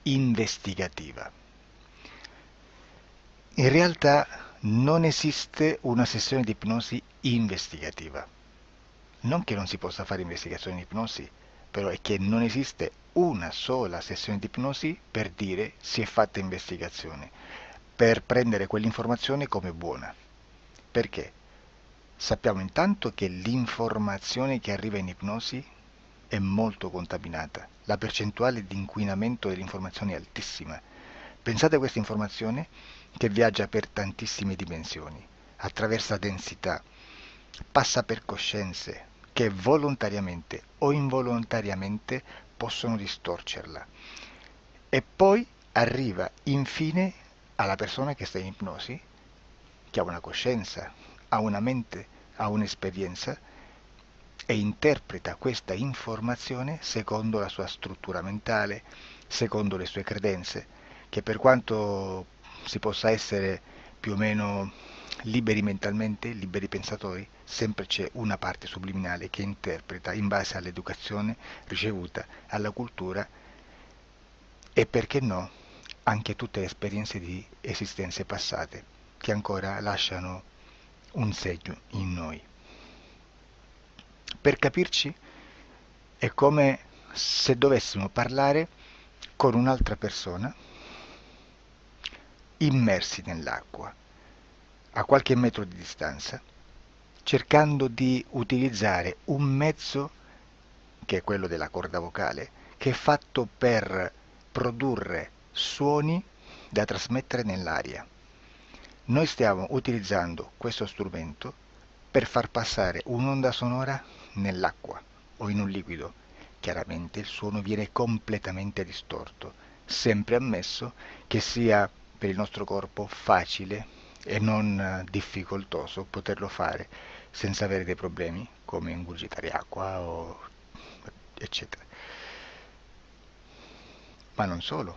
Speaker 3: investigativa. In realtà non esiste una sessione di ipnosi investigativa. Non che non si possa fare investigazione di ipnosi, però è che non esiste una sola sessione di ipnosi per dire si è fatta investigazione, per prendere quell'informazione come buona. Perché? Sappiamo intanto che l'informazione che arriva in ipnosi è molto contaminata, la percentuale di inquinamento dell'informazione è altissima. Pensate a questa informazione che viaggia per tantissime dimensioni, attraversa densità, passa per coscienze che volontariamente o involontariamente possono distorcerla. E poi arriva infine alla persona che sta in ipnosi, che ha una coscienza, ha una mente, ha un'esperienza e interpreta questa informazione secondo la sua struttura mentale, secondo le sue credenze, che per quanto si possa essere più o meno liberi mentalmente, liberi pensatori, sempre c'è una parte subliminale che interpreta in base all'educazione ricevuta, alla cultura e perché no, anche tutte le esperienze di esistenze passate che ancora lasciano un segno in noi. Per capirci, è come se dovessimo parlare con un'altra persona immersi nell'acqua, a qualche metro di distanza, cercando di utilizzare un mezzo, che è quello della corda vocale, che è fatto per produrre suoni da trasmettere nell'aria. Noi stiamo utilizzando questo strumento per far passare un'onda sonora nell'acqua o in un liquido. Chiaramente il suono viene completamente distorto, sempre ammesso che sia per il nostro corpo facile e non difficoltoso poterlo fare senza avere dei problemi come ingurgitare acqua o eccetera. Ma non solo.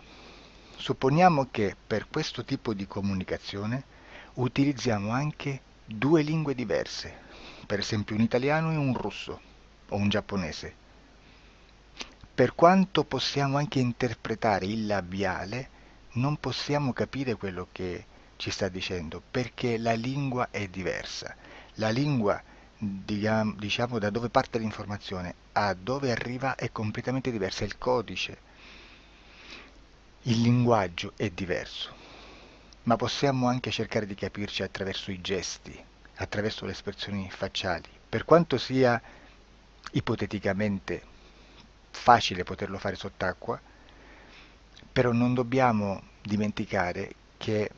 Speaker 3: Supponiamo che per questo tipo di comunicazione utilizziamo anche due lingue diverse, per esempio un italiano e un russo o un giapponese. Per quanto possiamo anche interpretare il labiale, non possiamo capire quello che ci sta dicendo? Perché la lingua è diversa. La lingua, diciamo, da dove parte l'informazione a dove arriva è completamente diversa. Il codice, il linguaggio è diverso. Ma possiamo anche cercare di capirci attraverso i gesti, attraverso le espressioni facciali. Per quanto sia ipoteticamente facile poterlo fare sott'acqua, però non dobbiamo dimenticare che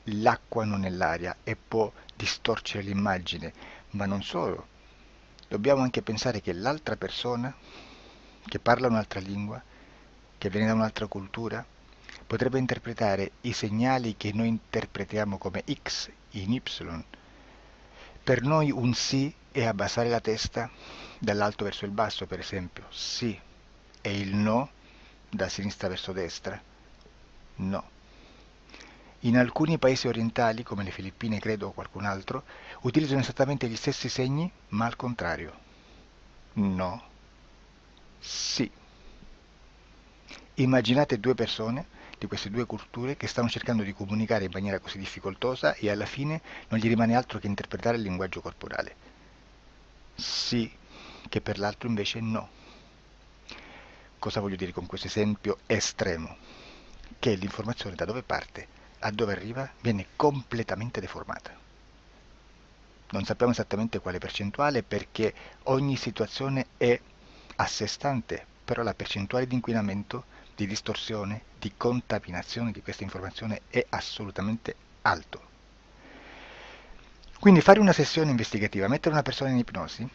Speaker 3: l'acqua non è l'aria e può distorcere l'immagine, ma non solo. Dobbiamo anche pensare che l'altra persona, che parla un'altra lingua, che viene da un'altra cultura, potrebbe interpretare i segnali che noi interpretiamo come X in Y. Per noi un sì è abbassare la testa dall'alto verso il basso, per esempio, sì, e il no da sinistra verso destra, no. In alcuni paesi orientali, come le Filippine credo o qualcun altro, utilizzano esattamente gli stessi segni, ma al contrario. No, sì. Immaginate due persone di queste due culture che stanno cercando di comunicare in maniera così difficoltosa e alla fine non gli rimane altro che interpretare il linguaggio corporale. Sì, che per l'altro invece no. Cosa voglio dire con questo esempio estremo? Che l'informazione da dove parte a dove arriva viene completamente deformata. Non sappiamo esattamente quale percentuale perché ogni situazione è a sé stante, però la percentuale di inquinamento, di distorsione, di contaminazione di questa informazione è assolutamente alto. Quindi fare una sessione investigativa, mettere una persona in ipnosi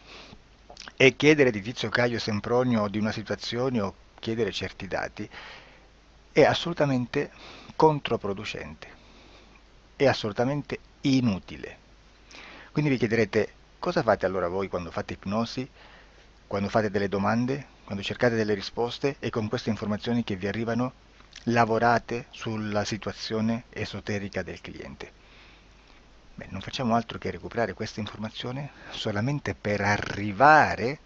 Speaker 3: e chiedere di Tizio Caio Sempronio di una situazione o chiedere certi dati è assolutamente controproducente, è assolutamente inutile. Quindi vi chiederete cosa fate allora voi quando fate ipnosi, quando fate delle domande, quando cercate delle risposte e con queste informazioni che vi arrivano lavorate sulla situazione esoterica del cliente. Beh, non facciamo altro che recuperare questa informazione solamente per arrivare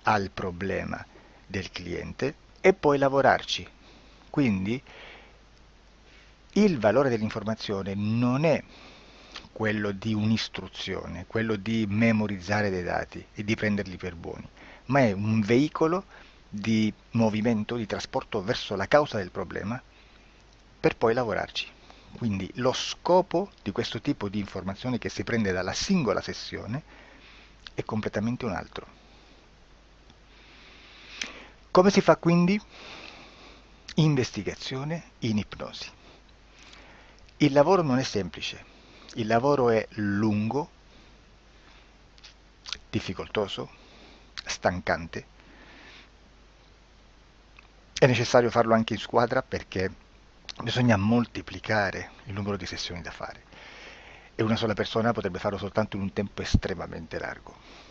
Speaker 3: al problema del cliente e poi lavorarci. Quindi il valore dell'informazione non è quello di un'istruzione, quello di memorizzare dei dati e di prenderli per buoni, ma è un veicolo di movimento, di trasporto verso la causa del problema per poi lavorarci. Quindi lo scopo di questo tipo di informazione che si prende dalla singola sessione è completamente un altro. Come si fa quindi? Investigazione in ipnosi. Il lavoro non è semplice, il lavoro è lungo, difficoltoso, stancante. È necessario farlo anche in squadra perché bisogna moltiplicare il numero di sessioni da fare e una sola persona potrebbe farlo soltanto in un tempo estremamente largo.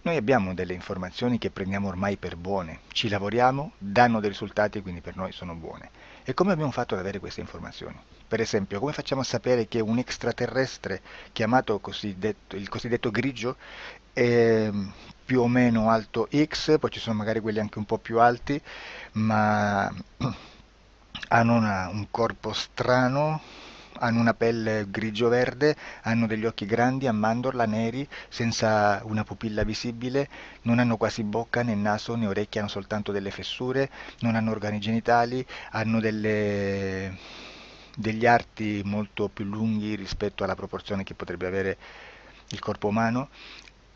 Speaker 3: Noi abbiamo delle informazioni che prendiamo ormai per buone, ci lavoriamo, danno dei risultati e quindi per noi sono buone. E come abbiamo fatto ad avere queste informazioni? Per esempio, come facciamo a sapere che un extraterrestre chiamato il cosiddetto grigio è più o meno alto X, poi ci sono magari quelli anche un po' più alti, ma hanno un corpo strano, hanno una pelle grigio-verde, hanno degli occhi grandi a mandorla neri, senza una pupilla visibile, non hanno quasi bocca né naso né orecchie, hanno soltanto delle fessure, non hanno organi genitali, hanno degli arti molto più lunghi rispetto alla proporzione che potrebbe avere il corpo umano,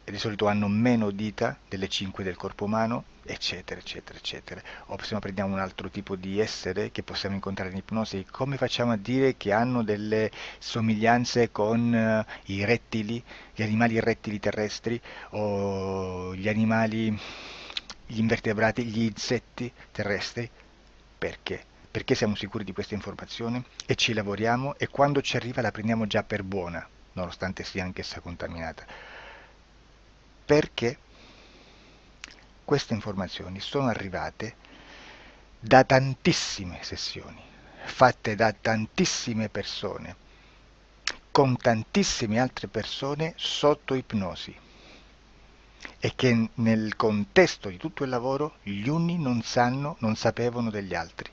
Speaker 3: e di solito hanno meno dita delle 5 del corpo umano, eccetera, eccetera, eccetera. O se no prendiamo un altro tipo di essere che possiamo incontrare in ipnosi, come facciamo a dire che hanno delle somiglianze con i rettili, gli animali rettili terrestri o gli animali, gli invertebrati, gli insetti terrestri? Perché? Perché siamo sicuri di questa informazione e ci lavoriamo e quando ci arriva la prendiamo già per buona, nonostante sia anch'essa contaminata. Perché queste informazioni sono arrivate da tantissime sessioni, fatte da tantissime persone, con tantissime altre persone sotto ipnosi e che nel contesto di tutto il lavoro gli uni non sapevano degli altri.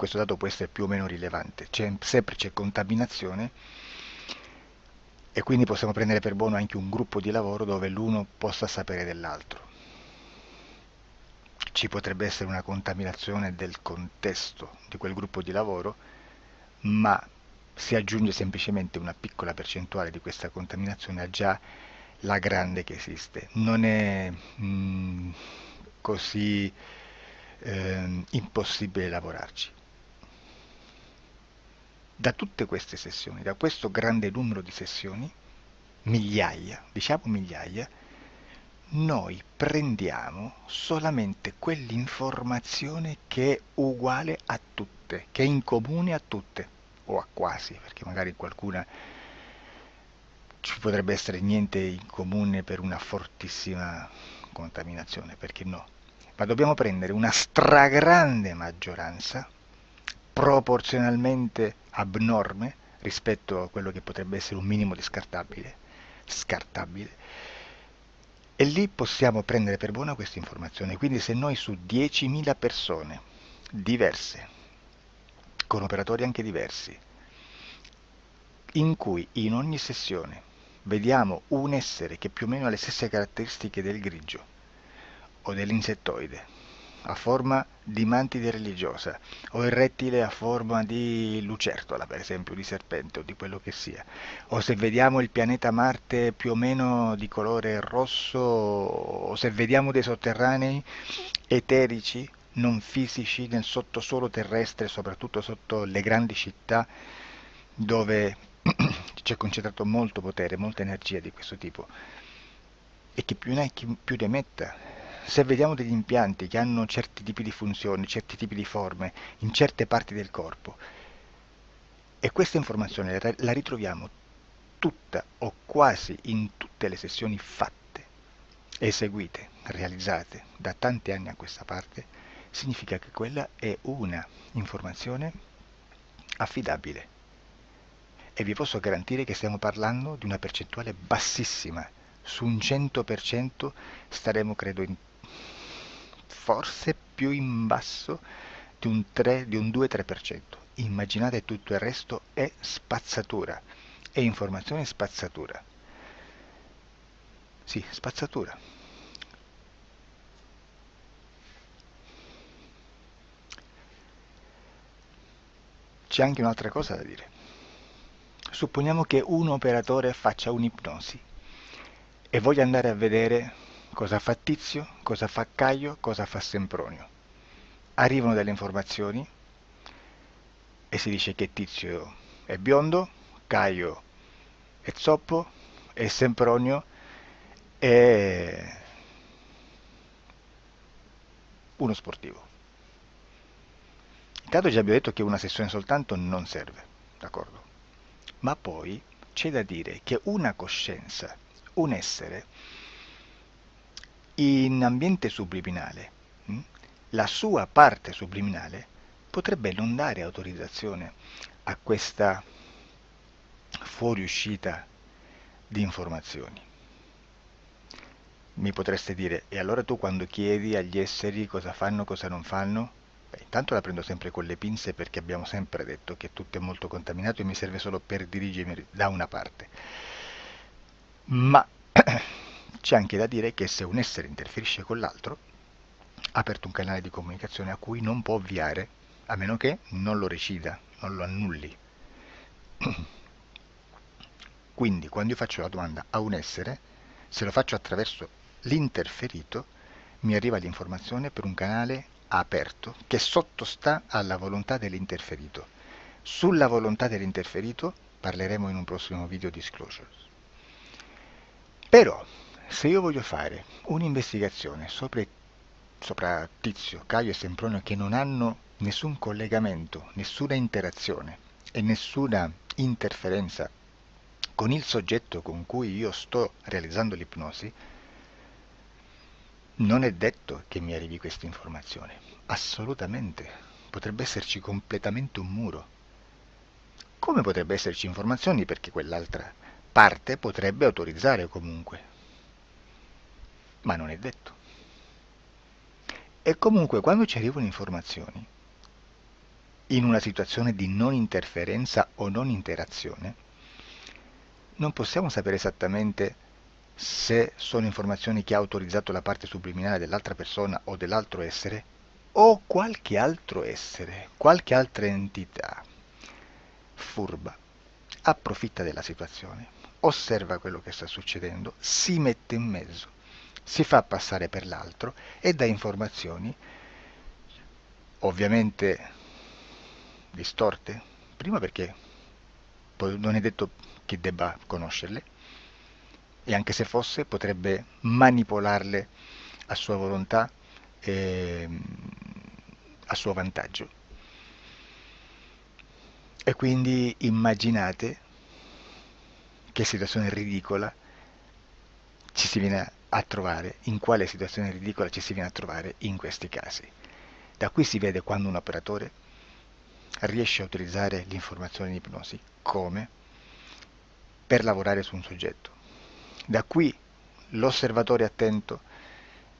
Speaker 3: questo dato può essere più o meno rilevante, sempre c'è contaminazione e quindi possiamo prendere per buono anche un gruppo di lavoro dove l'uno possa sapere dell'altro. Ci potrebbe essere una contaminazione del contesto di quel gruppo di lavoro, ma si aggiunge semplicemente una piccola percentuale di questa contaminazione a già la grande che esiste. Non è così impossibile lavorarci. Da tutte queste sessioni, da questo grande numero di sessioni, migliaia, diciamo migliaia, noi prendiamo solamente quell'informazione che è uguale a tutte, che è in comune a tutte, o a quasi, perché magari qualcuna ci potrebbe essere niente in comune per una fortissima contaminazione, perché no? Ma dobbiamo prendere una stragrande maggioranza, proporzionalmente abnorme rispetto a quello che potrebbe essere un minimo di scartabile, e lì possiamo prendere per buona questa informazione. Quindi se noi su 10.000 persone diverse, con operatori anche diversi, in cui in ogni sessione vediamo un essere che più o meno ha le stesse caratteristiche del grigio o dell'insettoide, a forma di mantide religiosa, o il rettile a forma di lucertola, per esempio, di serpente o di quello che sia, o se vediamo il pianeta Marte più o meno di colore rosso, o se vediamo dei sotterranei eterici, non fisici, nel sottosuolo terrestre, soprattutto sotto le grandi città, dove c'è concentrato molto potere, molta energia di questo tipo, e chi più ne ha chi più ne metta. Se vediamo degli impianti che hanno certi tipi di funzioni, certi tipi di forme in certe parti del corpo, e questa informazione la ritroviamo tutta o quasi in tutte le sessioni fatte, eseguite, realizzate da tanti anni a questa parte, significa che quella è una informazione affidabile. E vi posso garantire che stiamo parlando di una percentuale bassissima. Su un 100% staremo, credo, forse più in basso di un 2-3%. Immaginate, tutto il resto è spazzatura, è informazione spazzatura. Sì, spazzatura. C'è anche un'altra cosa da dire. Supponiamo che un operatore faccia un'ipnosi e voglia andare a vedere cosa fa Tizio, cosa fa Caio, cosa fa Sempronio. Arrivano delle informazioni e si dice che Tizio è biondo, Caio è zoppo e Sempronio è uno sportivo. Intanto già abbiamo detto che una sessione soltanto non serve, d'accordo? Ma poi c'è da dire che una coscienza, un essere, in ambiente subliminale, la sua parte subliminale potrebbe non dare autorizzazione a questa fuoriuscita di informazioni. Mi potreste dire, e allora tu quando chiedi agli esseri cosa fanno, cosa non fanno? Beh, intanto la prendo sempre con le pinze, perché abbiamo sempre detto che tutto è molto contaminato e mi serve solo per dirigermi da una parte. Ma c'è anche da dire che se un essere interferisce con l'altro, ha aperto un canale di comunicazione a cui non può ovviare, a meno che non lo recida, non lo annulli. Quindi quando io faccio la domanda a un essere, se lo faccio attraverso l'interferito, mi arriva l'informazione per un canale aperto che sottostà alla volontà dell'interferito. Sulla volontà dell'interferito parleremo in un prossimo video disclosures. Però, se io voglio fare un'investigazione sopra Tizio, Caio e Sempronio, che non hanno nessun collegamento, nessuna interazione e nessuna interferenza con il soggetto con cui io sto realizzando l'ipnosi, non è detto che mi arrivi questa informazione. Assolutamente. Potrebbe esserci completamente un muro. Come potrebbe esserci informazioni, perché quell'altra parte potrebbe autorizzare comunque. Ma non è detto. E comunque quando ci arrivano informazioni, in una situazione di non interferenza o non interazione, non possiamo sapere esattamente se sono informazioni che ha autorizzato la parte subliminale dell'altra persona o dell'altro essere, o qualche altro essere, qualche altra entità furba, approfitta della situazione, osserva quello che sta succedendo, si mette in mezzo, si fa passare per l'altro e dà informazioni, ovviamente distorte, prima perché poi non è detto che debba conoscerle, e anche se fosse potrebbe manipolarle a sua volontà e a suo vantaggio. E quindi immaginate che situazione ridicola ci si viene a trovare, in quale situazione ridicola ci si viene a trovare in questi casi. Da qui si vede quando un operatore riesce a utilizzare l'informazione in ipnosi come per lavorare su un soggetto. Da qui l'osservatore attento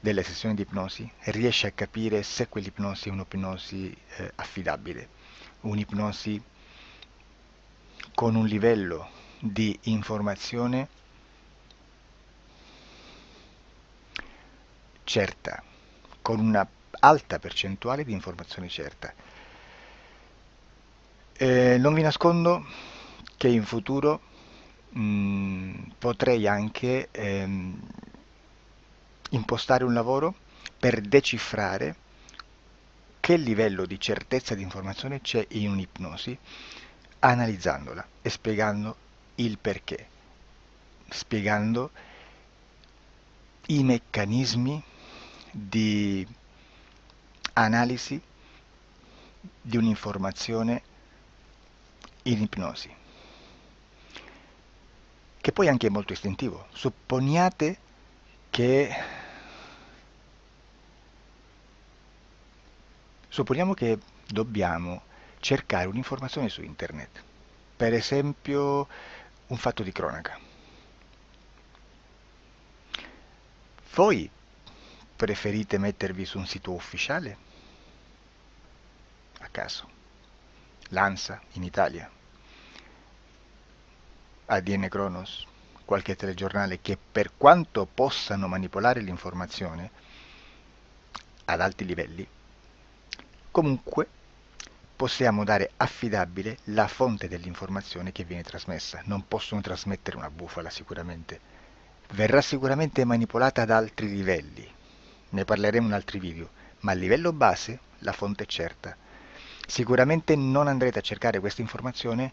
Speaker 3: delle sessioni di ipnosi riesce a capire se quell'ipnosi è un'ipnosi affidabile, un'ipnosi con un livello di informazione certa, con una alta percentuale di informazione certa. Non vi nascondo che in futuro potrei anche impostare un lavoro per decifrare che livello di certezza di informazione c'è in un'ipnosi, analizzandola e spiegando il perché, spiegando i meccanismi di analisi di un'informazione in ipnosi, che poi anche è molto istintivo. Supponiamo che dobbiamo cercare un'informazione su internet, per esempio un fatto di cronaca. Voi preferite mettervi su un sito ufficiale? A caso. L'ANSA in Italia, ADN Kronos, qualche telegiornale che per quanto possano manipolare l'informazione ad alti livelli, comunque possiamo dare affidabile la fonte dell'informazione che viene trasmessa. Non possono trasmettere una bufala sicuramente. Verrà sicuramente manipolata ad altri livelli. Ne parleremo in altri video, ma a livello base la fonte è certa. Sicuramente non andrete a cercare questa informazione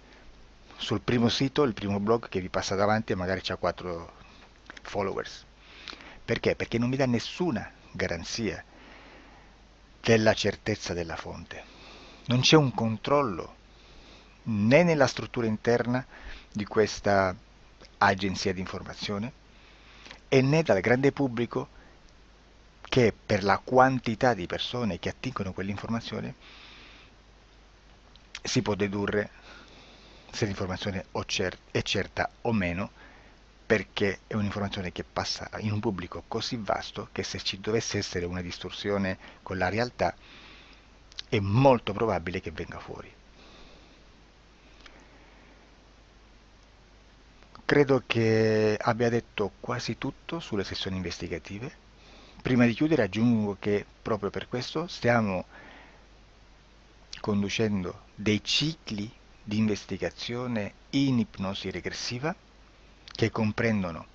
Speaker 3: sul primo sito, il primo blog che vi passa davanti e magari c'ha 4 followers. Perché? Perché non vi dà nessuna garanzia della certezza della fonte. Non c'è un controllo né nella struttura interna di questa agenzia di informazione e né dal grande pubblico, che per la quantità di persone che attingono quell'informazione si può dedurre se l'informazione è certa o meno, perché è un'informazione che passa in un pubblico così vasto che se ci dovesse essere una distorsione con la realtà è molto probabile che venga fuori. Credo che abbia detto quasi tutto sulle sessioni investigative. Prima di chiudere aggiungo che proprio per questo stiamo conducendo dei cicli di investigazione in ipnosi regressiva che comprendono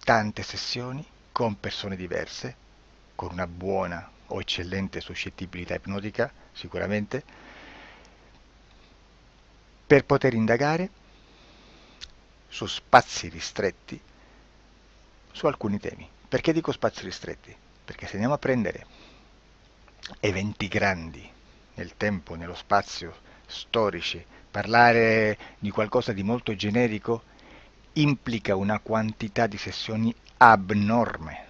Speaker 3: tante sessioni con persone diverse, con una buona o eccellente suscettibilità ipnotica sicuramente, per poter indagare su spazi ristretti su alcuni temi. Perché dico spazi ristretti? Perché se andiamo a prendere eventi grandi nel tempo, nello spazio, storici, parlare di qualcosa di molto generico implica una quantità di sessioni abnorme.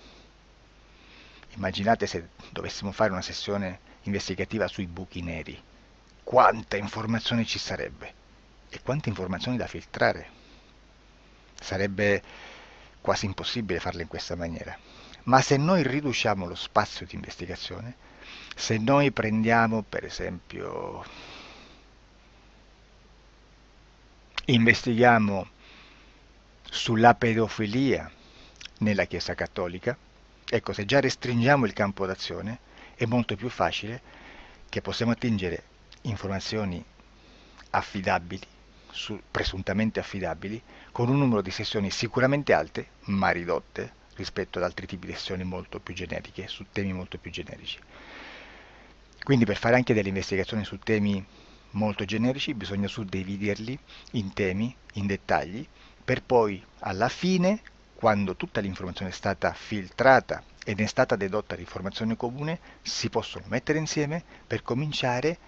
Speaker 3: Immaginate se dovessimo fare una sessione investigativa sui buchi neri, quanta informazione ci sarebbe e quante informazioni da filtrare. Sarebbe quasi impossibile farlo in questa maniera. Ma se noi riduciamo lo spazio di investigazione, se noi prendiamo per esempio Investighiamo sulla pedofilia nella Chiesa Cattolica. Ecco, se già restringiamo il campo d'azione, è molto più facile che possiamo attingere informazioni affidabili, presuntamente affidabili, con un numero di sessioni sicuramente alte, ma ridotte rispetto ad altri tipi di sessioni molto più generiche, su temi molto più generici. Quindi per fare anche delle investigazioni su temi molto generici bisogna suddividerli in temi, in dettagli, per poi alla fine, quando tutta l'informazione è stata filtrata ed è stata dedotta l'informazione comune, si possono mettere insieme per cominciare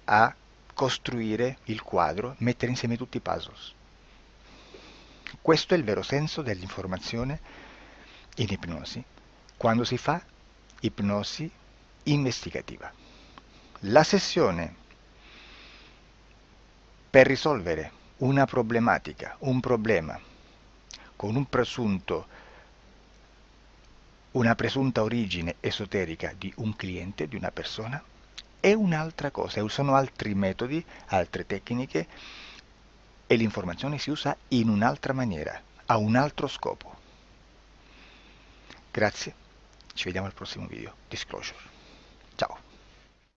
Speaker 3: a costruire il quadro, mettere insieme tutti i puzzles. Questo è il vero senso dell'informazione in ipnosi, quando si fa ipnosi investigativa. La sessione per risolvere una problematica, un problema, con una presunta origine esoterica di un cliente, di una persona, è un'altra cosa, sono altri metodi, altre tecniche e l'informazione si usa in un'altra maniera, ha un altro scopo. Grazie, ci vediamo al prossimo video. Disclosure. Ciao.